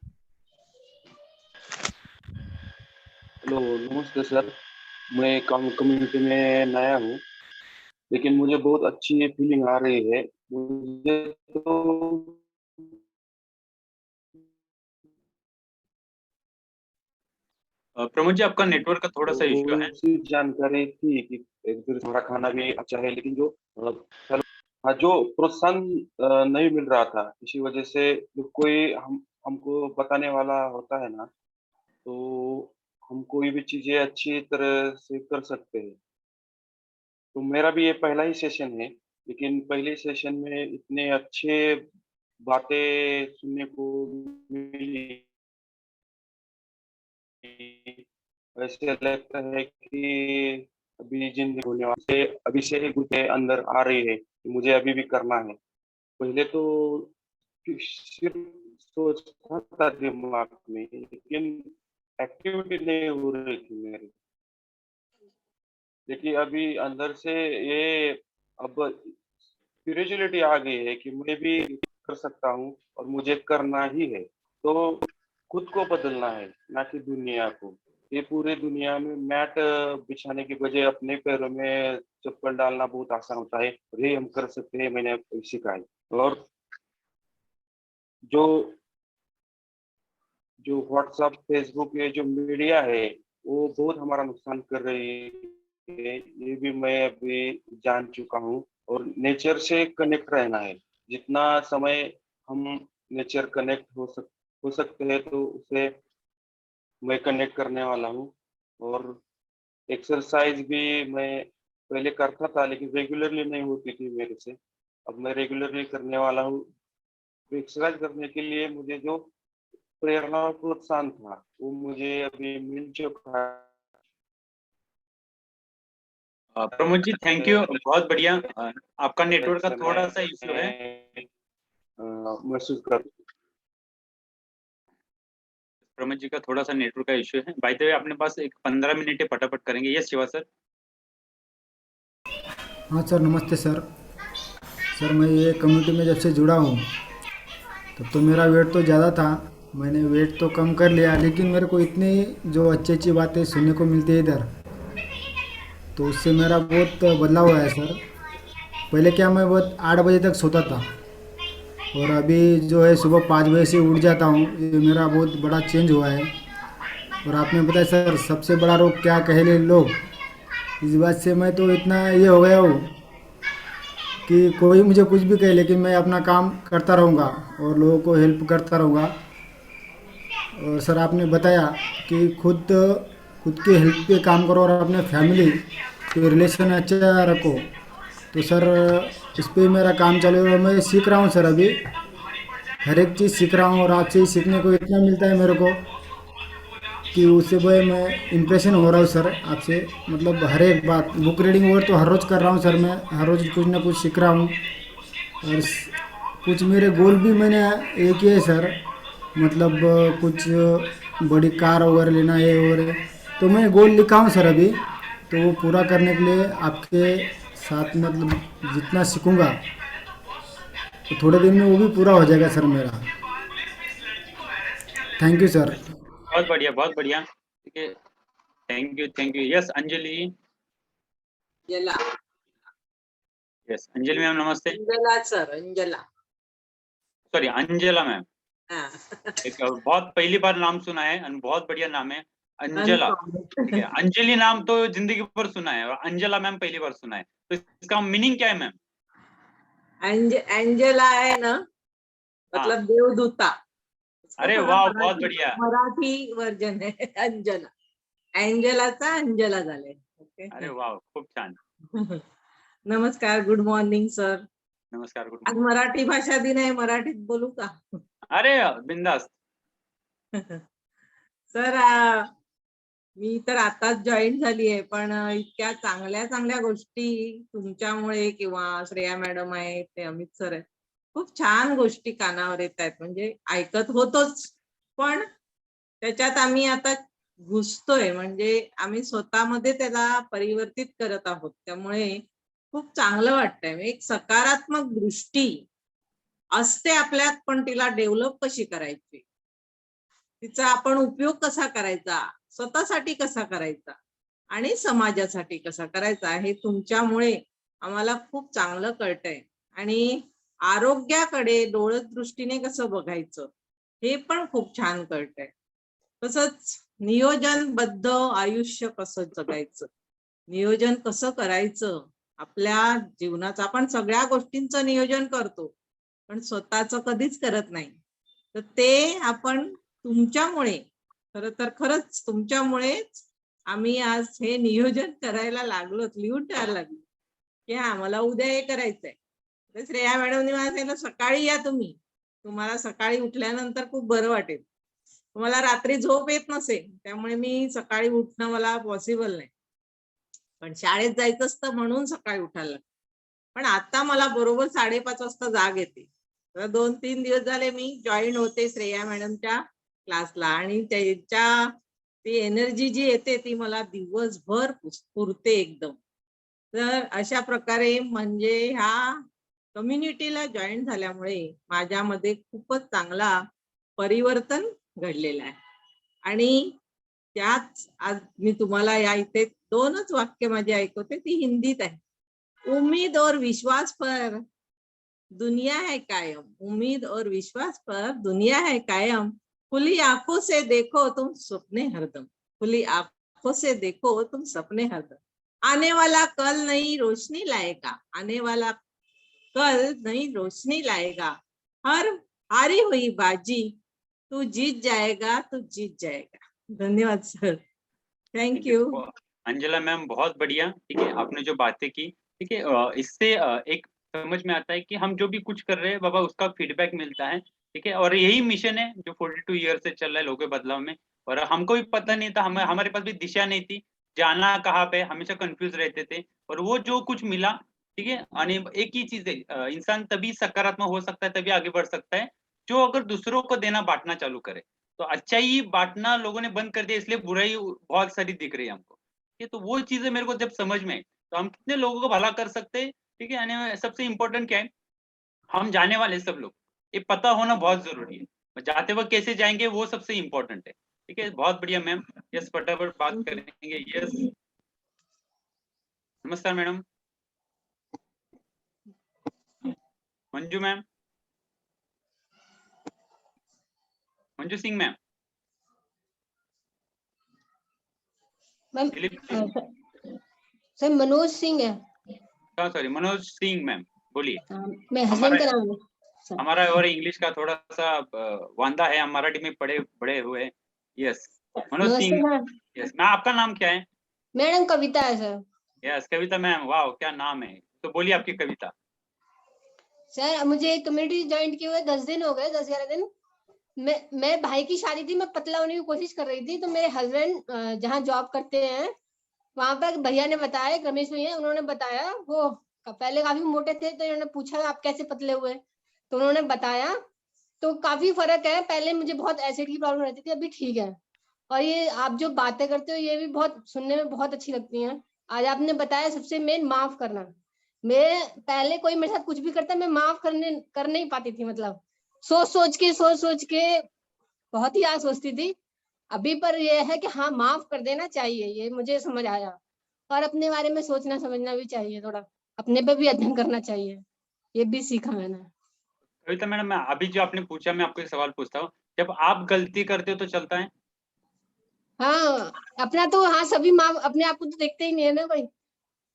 हेलो, नमस्ते सर। मैं कम्युनिटी में नया हूँ, लेकिन मुझे बहुत अच्छी फीलिंग आ रही है। मुझे तो प्रमोद जी, आपका नेटवर्क का थोड़ा सा इश्यू है। सी जानकारी थी कि एक तरह से हमारा खाना भी अच्छा है, लेकिन जो जो प्रोत्साहन नहीं मिल रहा था, इसी वजह से जो कोई हमको बताने वाला होता है ना, तो हम कोई भी चीजें अच्छी तरह से कर सकते हैं। तो मेरा भी ये पहला ही सेशन है, लेकिन पहले सेशन में इतने अच्छे बातें सुनने को मिली, ऐसे लगता है कि अभी जिंदगी होने वाले अभी से ही गुस्से अंदर आ रही है कि मुझे अभी भी करना है। पहले तो सिर्फ सोचता था दिमाग में, लेकिन एक्टिविटी नहीं हो रही थी मेरी। देखिए अभी अंदर से ये अब स्पिरिचुअलिटी आ गई है कि मैं भी कर सकता हूँ और मुझे करना ही है। तो खुद को बदलना है, ना कि दुनिया को। ये पूरे दुनिया में मैट बिछाने की बजाय अपने पैरों में चप्पल डालना बहुत आसान होता है, और ये हम कर सकते हैं, मैंने सीखा है। और जो जो व्हाट्सएप, फेसबुक, ये जो मीडिया है, वो बहुत हमारा नुकसान कर रही है, ये भी मैं अभी जान चुका हूँ। और नेचर से कनेक्ट रहना है। जितना समय हम नेचर कनेक्ट हो सकते हैं, तो उसे मैं कनेक्ट करने वाला हूँ। और एक्सरसाइज भी मैं पहले करता था, लेकिन रेगुलरली नहीं होती थी मेरे से। अब मैं रेगुलरली करने वाला हूँ। एक्सरसाइज करने के लिए मुझे जो प्रेरणा और प्रोत्साहन था, वो मुझे अभी मिल चुका है। प्रमोद जी थैंक यू, बहुत बढ़िया। आपका नेटवर्क का थोड़ा सा इश्यू है। महसूस कर प्रमोद जी का थोड़ा सा नेटवर्क का इश्यू है। बाय द वे, अपने पास एक 15 मिनट है, फटाफट करेंगे। Yes Shiva sir. हाँ सर, नमस्ते सर। सर मैं ये कम्युनिटी में जब से जुड़ा हूँ, तब तो मेरा वेट तो ज़्यादा था, मैंने वेट तो कम कर लिया, लेकिन मेरे को इतनी जो अच्छी अच्छी बातें सुनने को मिलती है इधर, तो उससे मेरा बहुत बदलाव हुआ है सर। पहले क्या मैं बहुत 8 बजे तक सोता था, और अभी जो है सुबह 5 बजे से उठ जाता हूँ। ये मेरा बहुत बड़ा चेंज हुआ है। और आपने बताया सर, सबसे बड़ा रोग क्या कहे ले लोग, इस बात से मैं तो इतना ये हो गया हूँ कि कोई मुझे कुछ भी कहे, लेकिन मैं अपना काम करता रहूँगा और लोगों को हेल्प करता रहूँगा। और सर आपने बताया कि खुद की हेल्प पे काम करो और अपने फैमिली के रिलेशन अच्छा रखो। तो सर इस पे मेरा काम चालू है और मैं सीख रहा हूँ सर, अभी हर एक चीज़ सीख रहा हूँ। और आपसे ही सीखने को इतना मिलता है मेरे को कि उससे भाई मैं इम्प्रेशन हो रहा हूँ सर आपसे। मतलब हर एक बात, बुक रीडिंग वगैरह तो हर रोज़ कर रहा हूँ सर, मैं हर रोज़ कुछ ना कुछ सीख रहा हूँ। और कुछ मेरे गोल भी मैंने एक ही है सर, मतलब कुछ बड़ी कार वगैरह लेना है वगैरह, तो मैं गोल लिखा हूँ सर अभी। तो वो पूरा करने के लिए आपके साथ मतलब जितना सीखूँगा, तो थोड़े दिन में वो भी पूरा हो जाएगा सर मेरा। Thank you sir. बहुत बढ़िया, बहुत बढ़िया। ठीक है, thank you. Yes Anjali. Anjala. Yes Anjali ma'am, नमस्ते। Anjala sir, Anjala. Sorry, Anjala ma'am. हाँ। एक बहुत पहली बार नाम सुना है, बहुत बढ़िया नाम है, अंजला। ठीक है, अंजलि नाम तो जिंदगी भर सुना है, और अंजला मैम पहली बार सुना है, तो इसका मीनिंग क्या है मैम? अंजला है ना, मतलब देवदूता। अरे वाह, बहुत बढ़िया। मराठी वर्जन है अंजला, अंजलाचा अंजला झाले। अरे वाव, खूप छान. नमस्कार, गुड मॉर्निंग सर. नमस्कार, गुड आज मॉर्निंग. मराठी भाषा दिन आहे, मराठीत बोलू का? अरे बिंदास. सर मी तर आताच जॉईन झाली आहे, पण इतक्या चांगल्या चांगल्या गोष्टी तुमच्यामुळे किंवा श्रेया मॅडम आहेत, ते अमित सर आहेत, खूप छान गोष्टी कानावर येत आहेत. म्हणजे ऐकत होतोच, पण त्याच्यात आम्ही आता घुसतोय, म्हणजे आम्ही स्वतःमध्ये त्याला परिवर्तित करत आहोत. त्यामुळे खूप चांगलं वाटतंय. एक सकारात्मक दृष्टी असते आपल्यात, पण तिला डेव्हलप कशी करायची, तिचा आपण उपयोग कसा करायचा, स्वतःसाठी कसा करायचा आणि समाजासाठी कसा करायचा, हे तुमच्यामुळे आम्हाला खूप चांगलं कळतंय. आणि आरोग्याकडे डोळदृष्टीने कसं बघायचं हे पण खूप छान कळतंय. तसंच नियोजनबद्ध आयुष्य कसं जगायचं, नियोजन कसं करायचं आपल्या जीवनाचं. आपण सगळ्या गोष्टींचं नियोजन करतो, पण स्वतःचं कधीच करत नाही. तर ते आपण तुमच्यामुळे, खरंच तुमच्यामुळेच आम्ही आज हे नियोजन करायला लागलो, लिहून ठेवायला लागलो की हा मला उद्या हे करायचंय. तर श्रेया मॅडमनी मला सांगितलं सकाळी या तुम्ही, तुम्हाला सकाळी उठल्यानंतर खूप बरं वाटेल. मला रात्री झोप येत नसेल, त्यामुळे मी सकाळी उठणं मला पॉसिबल नाही, पण शाळेत जायचं असतं म्हणून सकाळी उठायला लागतं. पण आता मला बरोबर 5:30 वाजता जाग येते. 2-3 दिवस झाले मी जॉईन होते श्रेया मॅडमच्या क्लासला, आणि त्याच्या ती एनर्जी जी येते ती मला दिवसभर पुरते एकदम. तर अशा प्रकारे म्हणजे ह्या कम्युनिटीला जॉईन झाल्यामुळे माझ्यामध्ये खूपच चांगला परिवर्तन घडलेलं आहे. आणि त्याच आज मी तुम्हाला या इथे 2च वाक्य माझे ऐकवते, ती हिंदीत आहे. उम्मीद और विश्वास पर दुनिया है कायम, उम्मीद और विश्वास पर दुनिया है कायम, खुली आंखों से देखो तुम सपने हरदम, खुली आंखों से देखो तुम सपने हरदम, आने वाला कल नई रोशनी लाएगा, आने वाला कल नई रोशनी लाएगा, हर हारी हुई बाजी तू जीत जाएगा, तू जीत जाएगा. धन्यवाद sir, thank you. Anjala ma'am, बहुत बढ़िया. ठीक है, आपने जो बातें की, ठीक है, इससे एक समझ में आता है कि हम जो भी कुछ कर रहे हैं बाबा, उसका फीडबैक मिलता है. ठीक है, और यही मिशन है जो 42 ईयर से चल रहा है लोगों के बदलाव में. और हमको भी पता नहीं था, हमारे पास भी दिशा नहीं थी, जाना कहाँ पे, हमेशा कंफ्यूज रहते थे. और वो जो कुछ मिला, ठीक है, आणि एक ही चीज है, इंसान तभी सकारात्मक हो सकता है, तभी आगे बढ़ सकता है, जो अगर दूसरों को देना बांटना चालू करे. तो अच्छाई बांटना लोगों ने बंद कर दिया, इसलिए बुराई बहुत सारी दिख रही है हमको. ठीक है, तो वो चीजें मेरे को जब समझ में आई, तो हम कितने लोगों को भला कर सकते हैं. ठीक है, यानी सबसे इम्पोर्टेंट क्या है, हम जाने वाले सब लोग, ये पता होना बहुत जरूरी है. जाते वक्त कैसे जाएंगे वो सबसे इम्पोर्टेंट है. ठीक है, बहुत बढ़िया मैम. यस, फटाफट बात करेंगे. यस, नमस्कार madam. Manju ma'am, Manju Singh ma'am, ma'am Dilip, sir Manoj Singh है. सॉरी, मनोज सिंह मैम, बोलिए. मैं हस्बैंड का नाम है. हमारा और इंग्लिश का थोड़ा सा वांदा है, हम मराठी में पढ़े बड़े हुए. Yes, Manoj Singh. Yes ma'am, आपका नाम क्या है? मैडम कविता है सर. यस, कविता मैम, वाह क्या नाम है. तो बोलिए आपकी कविता. सर मुझे कम्युनिटी ज्वाइन किए हुए 10 दिन हो गए, 10-11 दिन. मैं भाई की शादी थी, मैं पतला होने की कोशिश कर रही थी, तो मेरे हस्बैंड जहाँ जॉब करते हैं वहां पर भैया ने बताया, रमेश भैया, उन्होंने बताया, वो पहले काफी मोटे थे, तो उन्होंने पूछा आप कैसे पतले हुए, तो उन्होंने बताया, तो काफी फर्क है. पहले मुझे बहुत एसिड की प्रॉब्लम रहती थी, अभी ठीक है. और ये आप जो बातें करते हो ये भी बहुत सुनने में बहुत अच्छी लगती हैं. आज आपने बताया सबसे मेन माफ करना. मैं पहले कोई मेरे साथ कुछ भी करता, मैं माफ कर नहीं पाती थी. मतलब सोच सोच के बहुत ही सोचती थी. अभी पर ये है कि हाँ, माफ कर देना चाहिए, ये मुझे समझ आया. और अपने बारे में सोचना समझना भी चाहिए, थोड़ा अपने पे भी अध्ययन करना चाहिए, ये भी सीखा मैंने. कविता मैडम, मैं अभी जो आपने पूछा, मैं आपको एक सवाल पूछता हूँ. जब आप गलती करते हो तो चलता है? हाँ, अपना तो हाँ, सभी माँ अपने आप को तो देखते ही नहीं है ना कोई.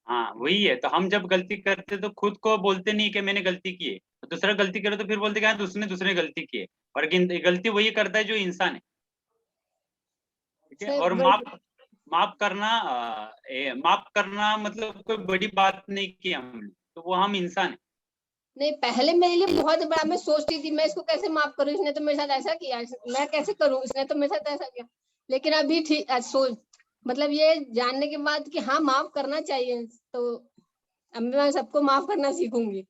हाँ, वही है. तो हम जब गलती करते तो खुद को बोलते नहीं कि मैंने गलती की है. तो दूसरा गलती करे तो फिर बोलते कि हाँ, दूसरे गलती की है. और गलती वही करता है जो इंसान है. ठीक है, और माफ करना मतलब कोई बड़ी बात नहीं की हमने, तो वो हम इंसान है। नहीं, पहले मेरे लिए बहुत बड़ा, मैं सोचती थी मैं इसको कैसे माफ करूं, इसने तो मेरे साथ ऐसा किया, मैं कैसे करूं, इसने तो मेरे साथ ऐसा किया। लेकिन अभी ठीक सोच, मतलब ये जानने के बाद कि हाँ माफ करना चाहिए, तो अब मैं सबको माफ करना सीखूंगी।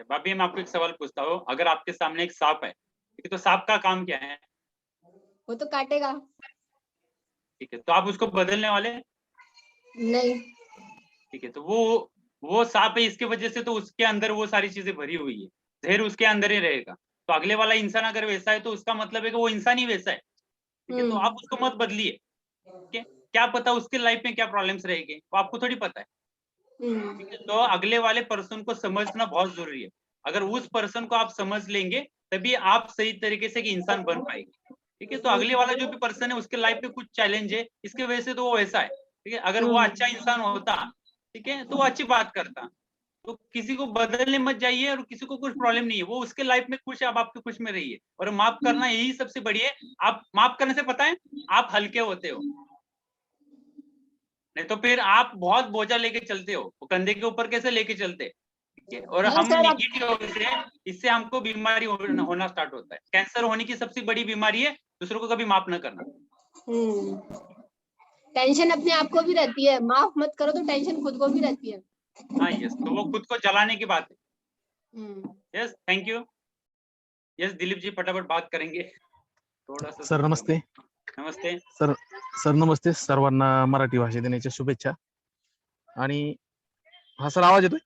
भाभी मैं आपको एक सवाल पूछता हूँ, अगर आपके सामने एक सांप है, ठीक है, तो सांप का काम क्या है? वो तो काटेगा। ठीक है, तो आप उसको बदलने वाले? नहीं। ठीक है, तो वो सांप है, इसकी वजह से तो उसके अंदर वो सारी चीजें भरी हुई है, जहर उसके अंदर ही रहेगा। तो अगले वाला इंसान अगर वैसा है तो उसका मतलब है कि वो इंसान ही वैसा है। ठीक है, तो आप उसको मत बदलिए। ठीक है, क्या पता उसके लाइफ में क्या प्रॉब्लम्स रहेंगे, वो आपको थोड़ी पता है। ठीक है, तो अगले वाले पर्सन को समझना बहुत जरूरी है। अगर उस पर्सन को आप समझ लेंगे तभी आप सही तरीके से इंसान बन पाएंगे। ठीक है, तो अगले वाला जो भी पर्सन है उसके लाइफ में कुछ चैलेंज है, इसके वजह से तो वो वैसा है। ठीक है, अगर वो अच्छा इंसान होता, ठीक है, तो वो अच्छी बात करता। तो किसी को बदलने मत जाइए, और किसी को कुछ प्रॉब्लम नहीं है, वो उसके लाइफ में खुश है, आप आपके खुश में रहिए। और माफ करना यही सबसे बड़ी है। आप माफ करने से पता है आप हल्के होते हो, नहीं तो फिर आप बहुत बोझा लेके चलते हो, वो कंधे के ऊपर कैसे लेके चलते। ठीक है, और हाँ हम सर, निगेटिव होते हैं, इससे हमको बीमारी होना स्टार्ट होता है। कैंसर होने की सबसे बड़ी बीमारी है दूसरों को कभी माफ न करना। टेंशन अपने आप को भी रहती है, माफ मत करो तो टेंशन खुद को भी रहती है। हाँ यस, तो वो खुद को जलाने की बात है। Yes, thank you. Yes Dilip ji फटाफट बात करेंगे थोड़ा सा। सर नमस्ते. नमस्ते सर नमस्ते. सर्वांना मराठी भाषा दिनाच्या शुभेच्छा. आणि हा सर आवाज येतोय?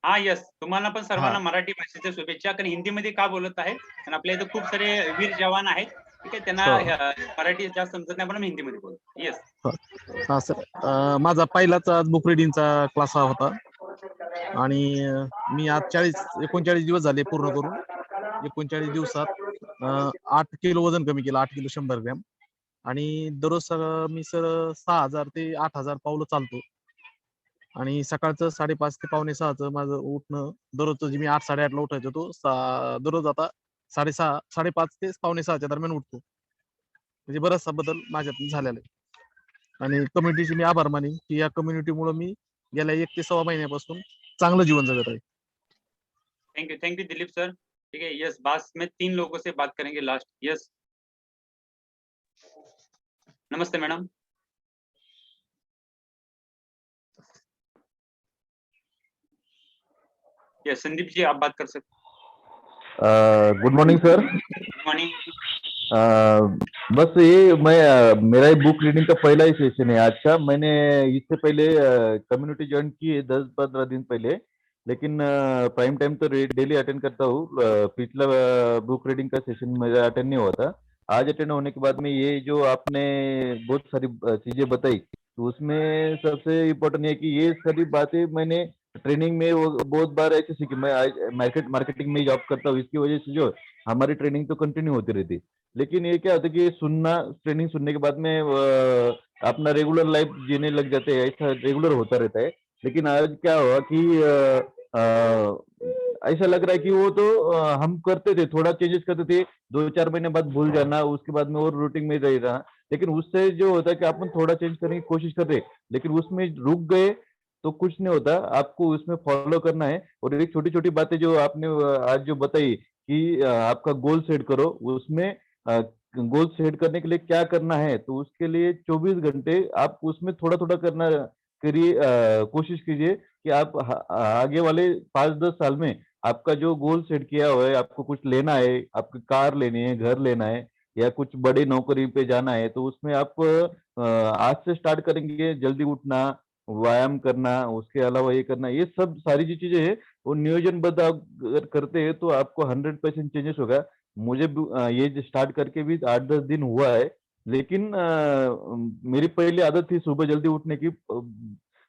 हाँ यस, तुम्हाला पण सर्वांना मराठी भाषेच्या शुभेच्छा. कारण हिंदीमध्ये का बोलत आहे, कारण आपल्या इथे खूप सारे वीर जवान आहेत. ठीक आहे, त्यांना मराठी जास्त समजत नाही म्हणून हिंदीमध्ये बोलतो. येस. हा सर, माझा पहिलाच आज बुक रिडिंगचा क्लास होता आणि मी आज 39 दिवस झाले पूर्ण करून. 39 दिवसात 8 किलो वजन कमी केलं, 8 किलो 100 ग्रॅम. आणि दररोज मी सर 6000 ते 8000 पावलं चालतो. आणि सकाळचं 5:30 ते 5:45 माझं उठणं, दररोजचं जे मी 8 8:30 ला उठायचो तो दररोज आता 6:30 5:30 ते 5:45 दरम्यान उठतो. म्हणजे बराचसा बदल माझ्यात झालेला आहे. आणि कम्युनिटीचे मी आभार मानेन की या कम्युनिटीमुळे मी गेल्या 1 ते 6 महिन्यापासून चांगलं जीवन जगत आहे. Thank you Dilip sir. ठीक है, यस बस में 3 लोगों से बात करेंगे लास्ट. यस नमस्ते मैडम. यस संदीप जी आप बात कर सकते. Good morning sir. Good morning. बस ये मेरा ये बुक रीडिंग का पहला ही सेशन है आज का. मैंने इससे पहले कम्युनिटी ज्वाइन की है 10-15 दिन पहले, लेकिन प्राइम टाइम तो डेली अटेंड करता हूँ. पिछला बुक रीडिंग का सेशन मेरा अटेंड नहीं हुआ था. आज अटेंड होने के बाद में ये जो आपने बहुत सारी चीजें बताई, तो उसमें सबसे इम्पोर्टेंट है कि ये सारी बातें मैंने ट्रेनिंग में बहुत बार ऐसे सीखी. मैं मार्केटिंग में जॉब करता हूँ, इसकी वजह से जो हमारी ट्रेनिंग तो कंटिन्यू होती रहती. लेकिन ये क्या होता है कि ट्रेनिंग सुनने के बाद में अपना रेगुलर लाइफ जीने लग जाते हैं, ऐसा रेगुलर होता रहता है. लेकिन आज क्या हुआ कि ऐसा लग रहा है कि वो तो हम करते थे, थोड़ा चेंजेस करते थे, 2-4 महीने बाद भूल जाना, उसके बाद में और रूटीन में रह रहा. लेकिन उससे जो होता है कि अपन थोड़ा चेंज करने की कोशिश कर रहे, लेकिन उसमें रुक गए तो कुछ नहीं होता. आपको उसमें फॉलो करना है. और एक छोटी छोटी बातें जो आपने आज जो बताई कि आपका गोल सेट करो, उसमें गोल सेट करने के लिए क्या करना है, तो उसके लिए 24 घंटे आप उसमें थोड़ा थोड़ा करना करिए. कोशिश कीजिए कि आप आगे वाले 5-10 साल में आपका जो गोल सेट किया हुआ है, आपको कुछ लेना है, आपको कार लेनी है, घर लेना है, या कुछ बड़ी नौकरी पे जाना है, तो उसमें आप आज से स्टार्ट करेंगे. जल्दी उठना, व्यायाम करना, उसके अलावा ये करना, ये सब सारी जो चीजें है वो नियोजनबद्ध आप अगर करते हैं तो आपको 100% चेंजेस होगा. मुझे ये स्टार्ट करके भी 8-10 दिन हुआ है. लेकिन मेरी पहली आदत थी सुबह जल्दी उठने की,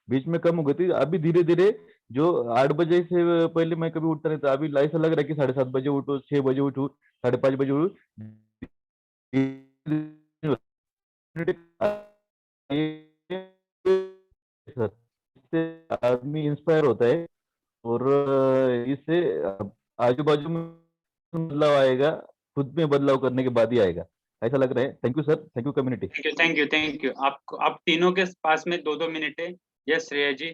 बीच में कम हो गई थी. अभी धीरे धीरे जो 8 बजे से पहले मैं कभी उठता नहीं था, अभी ऐसा लग रहा है कि 7:30 बजे उठो, 6 बजे उठो, 5:30 बजे उठो. सर इससे आदमी इंस्पायर होता है और इससे आजू बाजू में बदलाव आएगा, खुद में बदलाव करने के बाद ही आएगा. ऐसा लग रहा है। Thank you sir, thank you community. Thank you. आपको आप तीनों के पास में 2-2 मिनट है। Yes Shreya ji.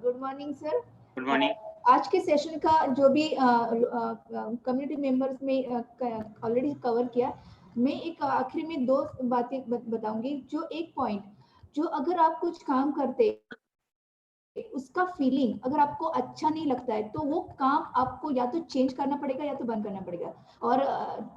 Good morning sir. Good morning. आज के सेशन का जो भी कम्युनिटी मेंबर्स में ऑलरेडी कवर किया, मैं एक आखिरी में 2 बातें बताऊंगी। जो एक पॉइंट, जो अगर आप कुछ काम करते उसका फीलिंग अगर आपको अच्छा नहीं लगता है तो वो काम आपको या तो चेंज करना पड़ेगा या तो बंद करना पड़ेगा। और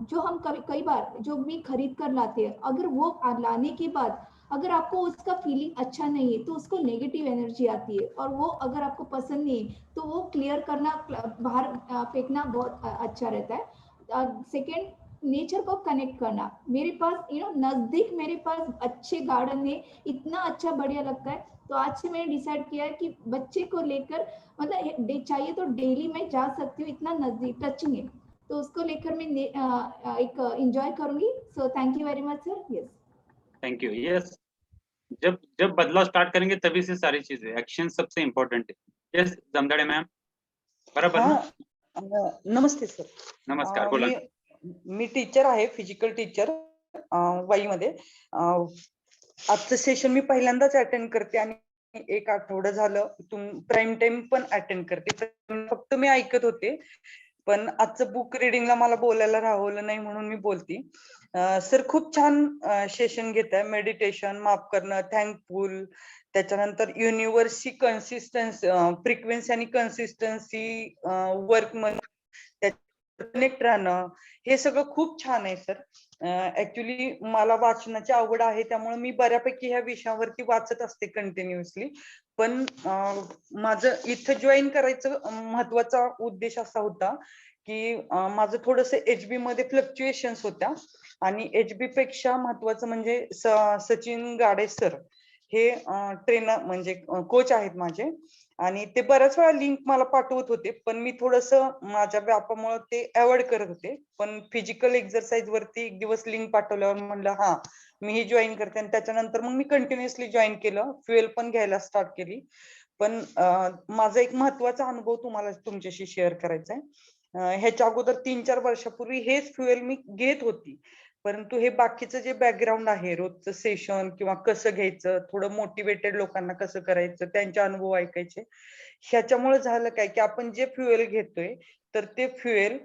जो हम कई बार जो भी खरीद कर लाते हैं, अगर वो लाने के बाद अगर आपको उसका फीलिंग अच्छा नहीं है तो उसको नेगेटिव एनर्जी आती है, और वो अगर आपको पसंद नहीं है तो वो क्लियर करना, बाहर फेंकना बहुत अच्छा रहता है। सेकेंड, नेचर को कनेक्ट करना। मेरे पास नजदीक मेरे पास अच्छे गार्डन है, इतना अच्छा बढ़िया लगता है। तो आज से मैंने डिसाइड किया है कि बच्चे को लेकर मतलब चाहिए तो डेली मैं जा सकती हूँ, इतना नजदीक टचिंग है, तो उसको लेकर मैं एक एंजॉय करूंगी। So thank you very much sir. Yes thank you. Yes, जब बदलाव स्टार्ट करेंगे तभी से सारी चीजें, एक्शन सबसे इम्पोर्टेंट है। यस जमदाड़े मैम, बराबर ना? नमस्ते सर. नमस्कार, बोला. मी टीचर आहे, फिजिकल टीचर वाईमध्ये. आजचं सेशन मी पहिल्यांदाच अटेंड करते आणि 1 आठवडा झालं प्राईम टाइम पण अटेंड करते. फक्त मी ऐकत होते, पण आजचं बुक रिडिंगला मला बोलायला राहवलं नाही म्हणून मी बोलती. सर खूप छान सेशन घेताय. मेडिटेशन, माफ करणं, थँकफुल, त्याच्यानंतर युनिव्हर्सची कन्सिस्टन्सी, फ्रिक्वेन्सी आणि कन्सिस्टन्सी वर्क मध्ये कनेक्ट राहणं, हे सगळं खूप छान आहे सर. ऍक्च्युली मला वाचनाची आवड आहे, त्यामुळे मी बऱ्यापैकी ह्या विषयावरती वाचत असते कंटिन्युअसली. पण माझं इथं जॉईन करायचं महत्वाचा उद्देश असा होता की माझं थोडस एचबी मध्ये फ्लक्च्युएशन्स होत्या, आणि एचबी पेक्षा महत्वाचं म्हणजे सचिन गाडे सर हे ट्रेनर म्हणजे कोच आहेत माझे, आणि ते बऱ्याच वेळा लिंक मला पाठवत होते, पण मी थोडस माझ्या व्यापामुळे ते अवॉइड करत होते. पण फिजिकल एक्सरसाइज वरती एक दिवस लिंक पाठवल्यावर म्हणलं हा मी ही जॉईन करते, आणि त्याच्यानंतर मग मी कंटिन्युअसली जॉईन केलं, फ्युएल पण घ्यायला स्टार्ट केली. पण माझा एक महत्वाचा अनुभव तुम्हाला तुमच्याशी शेअर करायचा आहे. ह्याच्या अगोदर 3-4 वर्षापूर्वी हेच फ्युएल मी घेत होती, परंतु हे बाकीचं जे बॅकग्राऊंड आहे, रोजचं सेशन किंवा कसं घ्यायचं, थोडं मोटिवेटेड लोकांना कसं करायचं, त्यांचे अनुभव ऐकायचे, ह्याच्यामुळे झालं काय की आपण जे फ्युएल घेतोय तर ते फ्युएल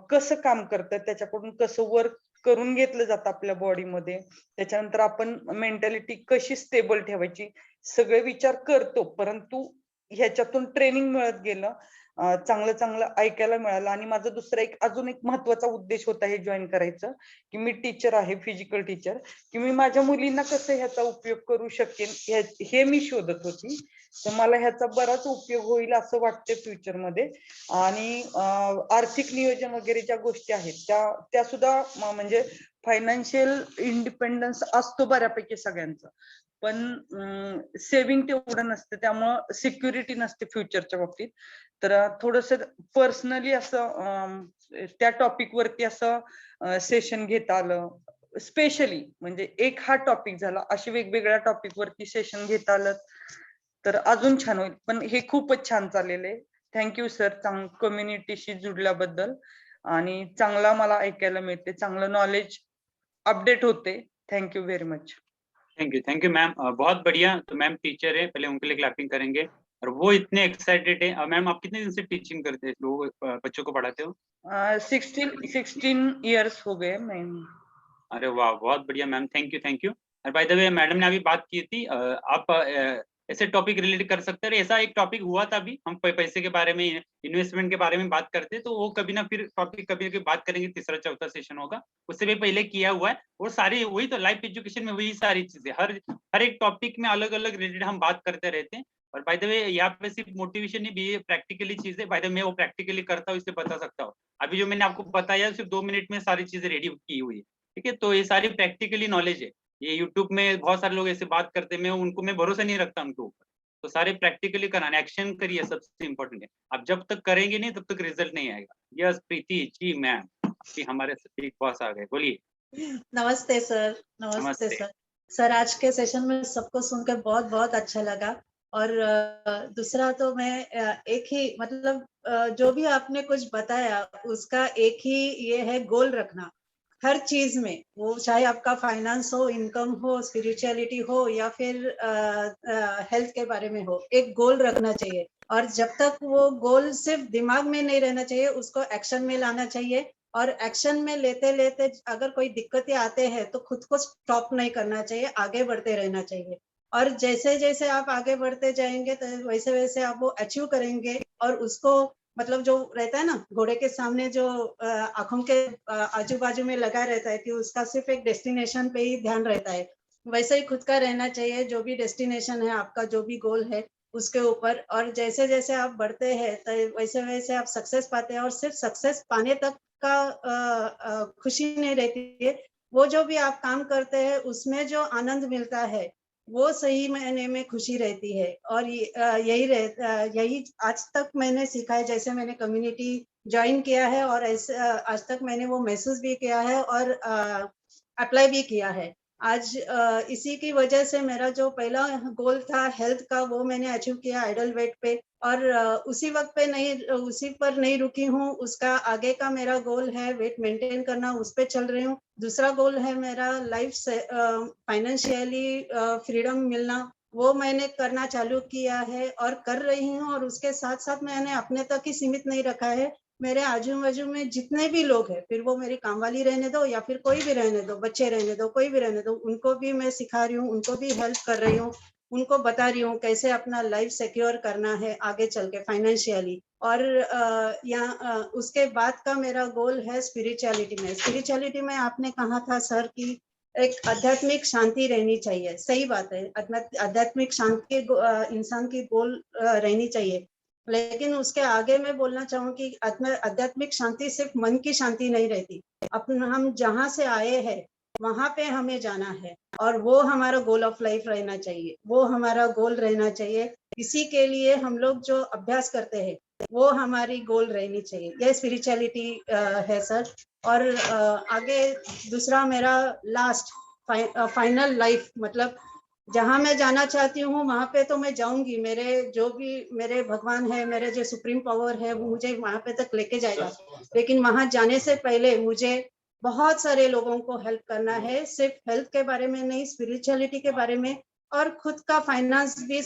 कसं काम करतं, त्याच्याकडून कसं वर्क करून घेतलं जातं आपल्या बॉडीमध्ये, त्याच्यानंतर आपण मेंटॅलिटी कशी स्टेबल ठेवायची, सगळे विचार करतो. परंतु ह्याच्यातून ट्रेनिंग मिळत गेलं, चांगलं ऐकायला मिळालं. आणि माझा दुसरा अजून एक महत्वाचा उद्देश होता हे जॉईन करायचं, की मी टीचर आहे, फिजिकल टीचर, की मी माझ्या मुलींना कसं ह्याचा उपयोग करू शकेन हे मी शोधत होती. तर मला ह्याचा बराच उपयोग होईल असं वाटतं फ्युचर मध्ये. आणि आर्थिक नियोजन वगैरे ज्या गोष्टी आहेत त्या सुद्धा म्हणजे फायनान्शियल इंडिपेंडन्स असतो बऱ्यापैकी सगळ्यांचा, पण सेव्हिंग तेवढं नसतं, त्यामुळं सिक्युरिटी नसते फ्युचरच्या बाबतीत. तर थोडस पर्सनली असं त्या टॉपिक वरती असं सेशन घेता आलं, स्पेशली म्हणजे एक हा टॉपिक झाला, अशी वेगवेगळ्या टॉपिक वरती सेशन घेता आलं तर अजून छान होईल. पण हे खूपच छान चाललेलं आहे. थँक्यू सर, कम्युनिटीशी जुडल्याबद्दल, आणि चांगला मला ऐकायला मिळते, चांगलं नॉलेज अपडेट होते. Thank you very much. Thank you ma'am, बहुत बढ़िया। तो मैम टीचर है, पहले उनके लिए क्लैपिंग करेंगे। और वो इतने एक्साइटेड है। मैम आप कितने दिन से टीचिंग करते हैं, लोगों बच्चों को पढ़ाते हो? 16 इयर्स हो गए मैं। अरे वाह, बहुत बढ़िया मैम, थैंक यू। और बाय द वे मैडम ने अभी बात की थी, आप ऐसे टॉपिक रिलेट कर सकते हैं। ऐसा एक टॉपिक हुआ था अभी, हम पैसे के बारे में, इन्वेस्टमेंट के बारे में बात करते हैं, तो वो कभी ना फिर टॉपिक कभी बात करेंगे, 3रा-4था सेशन होगा, उससे भी पहले किया हुआ है। वो सारी वही तो लाइफ एजुकेशन में वही सारी चीजें, हर एक टॉपिक में अलग अलग रिलेटेड हम बात करते रहते हैं। और बाय द वे यहाँ पे सिर्फ मोटिवेशन नहीं भी, प्रैक्टिकली चीजें, बाय द वे मैं वो प्रैक्टिकली करता हूँ, इससे बता सकता हूँ। अभी जो मैंने आपको बताया सिर्फ 2 मिनट में सारी चीजें रेडी की हुई है, ठीक है। तो ये सारी प्रैक्टिकली नॉलेज है। ये यूट्यूब में बहुत सारे लोग ऐसे बात करते हैं, मैं भरोसा नहीं रखता उनके ऊपर। तो सारे प्रैक्टिकली कराना, एक्शन करिए, सबसे इम्पोर्टेंट है। आप जब तक करेंगे नहीं तब तक रिजल्ट नहीं आएगा। यस प्रीति जी मैम, कि हमारे बिग बॉस आ गए, बोलिए। नमस्ते सर। नमस्ते सर। सर आज के सेशन में सबको सुनकर बहुत बहुत अच्छा लगा। और दूसरा तो मैं एक ही मतलब जो भी आपने कुछ बताया उसका एक ही ये है, गोल रखना। हर चीज में, वो चाहे आपका फाइनेंस हो, इनकम हो, स्पिरिचुअलिटी हो या फिर हेल्थ के बारे में हो, एक गोल रखना चाहिए। और जब तक वो गोल सिर्फ दिमाग में नहीं रहना चाहिए, उसको एक्शन में लाना चाहिए। और एक्शन में लेते लेते अगर कोई दिक्कतें आते हैं तो खुद को स्टॉप नहीं करना चाहिए, आगे बढ़ते रहना चाहिए। और जैसे जैसे आप आगे बढ़ते जाएंगे तो वैसे वैसे आप वो अचीव करेंगे। और उसको मतलब जो रहता है ना, घोड़े के सामने जो आंखों के आजू बाजू में लगा रहता है कि उसका सिर्फ एक डेस्टिनेशन पे ही ध्यान रहता है, वैसे ही खुद का रहना चाहिए। जो भी डेस्टिनेशन है आपका, जो भी गोल है उसके ऊपर, और जैसे जैसे आप बढ़ते हैं तो वैसे वैसे आप सक्सेस पाते हैं। और सिर्फ सक्सेस पाने तक का खुशी नहीं रहती है, वो जो भी आप काम करते हैं उसमें जो आनंद मिलता है वो सही मायने में खुशी रहती है। और यही आज तक मैंने सीखा है। जैसे मैंने कम्युनिटी ज्वाइन किया है और ऐसे आज तक मैंने वो महसूस भी किया है और अप्लाई भी किया है। आज इसी की वजह से मेरा जो पहला गोल था हेल्थ का, वो मैंने अचीव किया आइडल वेट पे। और उसी वक्त पे नहीं, उसी पर नहीं रुकी हूँ। उसका आगे का मेरा गोल है वेट मेंटेन करना, उस पे चल रही हूँ। दूसरा गोल है मेरा लाइफ से फाइनेंशियली फ्रीडम मिलना, वो मैंने करना चालू किया है और कर रही हूँ। और उसके साथ साथ मैंने अपने तक ही सीमित नहीं रखा है, मेरे आजू बाजू में जितने भी लोग हैं, फिर वो मेरी काम वाली रहने दो या फिर कोई भी रहने दो, बच्चे रहने दो, कोई भी रहने दो, उनको भी मैं सिखा रही हूँ, उनको भी हेल्प कर रही हूँ, उनको बता रही हूँ कैसे अपना लाइफ सिक्योर करना है आगे चल के फाइनेंशियली। और उसके बाद का मेरा गोल है स्पिरिचुअलिटी में। स्पिरिचुअलिटी में आपने कहा था सर कि एक आध्यात्मिक शांति रहनी चाहिए, सही बात है। आध्यात्मिक शांति इंसान की गोल रहनी चाहिए, लेकिन उसके आगे मैं बोलना चाहूंगी आध्यात्मिक शांति सिर्फ मन की शांति नहीं रहती। अपना हम जहाँ से आए हैं वहां पे हमें जाना है, और वो हमारा गोल ऑफ लाइफ रहना चाहिए, वो हमारा गोल रहना चाहिए। इसी के लिए हम लोग जो अभ्यास करते हैं वो हमारी गोल रहनी चाहिए। यह स्पिरिचुअलिटी है सर। और आगे दूसरा मेरा लास्ट फाइनल लाइफ, मतलब जहाँ मैं जाना चाहती हूँ वहां पे तो मैं जाऊंगी। मेरे जो भी मेरे भगवान है, मेरे जो सुप्रीम पावर है, वो मुझे वहां पे तक लेके जाएगा। लेकिन वहां जाने से पहले मुझे बहुत सारे लोगों को हेल्प करना है, सिर्फ हेल्थ के बारे में नहीं, स्पिरिचुअलिटी के बारे में। और खुद का फाइनेंस भी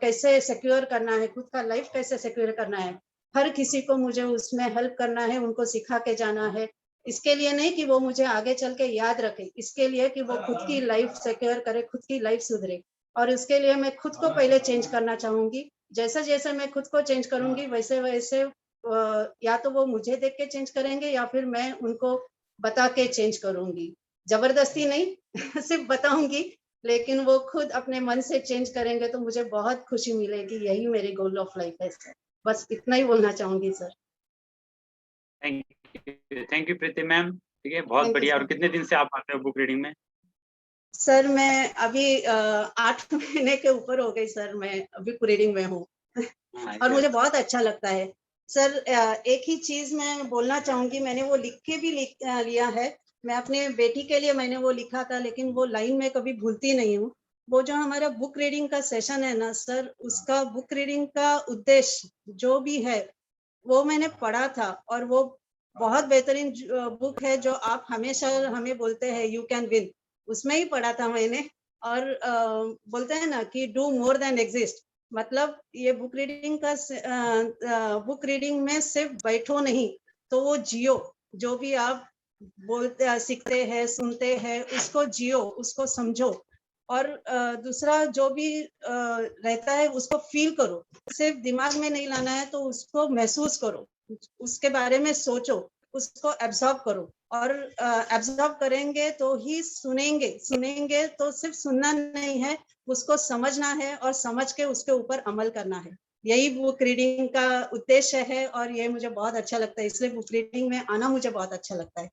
कैसे सिक्योर करना है, खुद का लाइफ कैसे सिक्योर करना है, हर किसी को मुझे उसमें हेल्प करना है, उनको सिखा के जाना है। इसके लिए नहीं कि वो मुझे आगे चल के याद रखे, इसके लिए कि वो खुद की लाइफ सिक्योर करे, खुद की लाइफ सुधरे। और इसके लिए मैं खुद को पहले चेंज करना चाहूंगी। जैसे जैसे मैं खुद को चेंज करूंगी वैसे वैसे या तो वो मुझे देख के चेंज करेंगे या फिर मैं उनको बता के चेंज करूंगी। जबरदस्ती नहीं सिर्फ बताऊंगी, लेकिन वो खुद अपने मन से चेंज करेंगे तो मुझे बहुत खुशी मिलेगी। यही मेरी गोल ऑफ लाइफ है सर। बस इतना ही बोलना चाहूंगी sir. Thank you Preeti ma'am. ठीक है, बहुत बढ़िया। और कितने दिन से आप आते हो बुक रीडिंग में? सर मैं अभी 8 महीने के ऊपर हो गई सर, मैं अभी बुक रीडिंग में हूँ और मुझे बहुत अच्छा लगता है सर। एक ही चीज मैं बोलना चाहूंगी, मैंने वो लिख के भी लिया है। मैं अपने बेटी के लिए मैंने वो लिखा था, लेकिन वो लाइन में कभी भूलती नहीं हूँ। वो जो हमारा बुक रीडिंग का सेशन है ना सर, उसका बुक रीडिंग का उद्देश्य जो भी है वो मैंने पढ़ा था, और वो बहुत बेहतरीन बुक है जो आप हमेशा हमें बोलते हैं यू कैन विन, उसमें ही पढ़ा था मैंने। और बोलते हैं ना कि डू मोर देन एग्जिस्ट, मतलब ये बुक रीडिंग का बुक रीडिंग में सिर्फ बैठो नहीं, तो वो जियो। जो भी आप बोलते सीखते हैं, सुनते हैं, उसको जियो, उसको समझो। और दूसरा जो भी रहता है उसको फील करो, सिर्फ दिमाग में नहीं लाना है, तो उसको महसूस करो, उसके बारे में सोचो, उसको एब्जॉर्ब करो। और एब्जॉर्ब करेंगे तो ही सुनेंगे तो सिर्फ सुनना नहीं है, उसको समझना है और समझ के उसके ऊपर अमल करना है। यही बुक रीडिंग का उद्देश्य है और ये मुझे बहुत अच्छा लगता है, इसलिए बुक रीडिंग में आना मुझे बहुत अच्छा लगता है।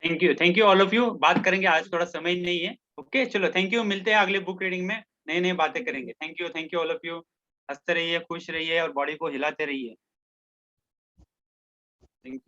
Thank you all of you. बात करेंगे, आज थोड़ा समय नहीं है। ओके चलो, थैंक यू। मिलते हैं अगले बुक रीडिंग में, नई नई बातें करेंगे। Thank you all of you. हंसते रहिए, खुश रहिए और बॉडी को हिलाते रहिए। Thank you.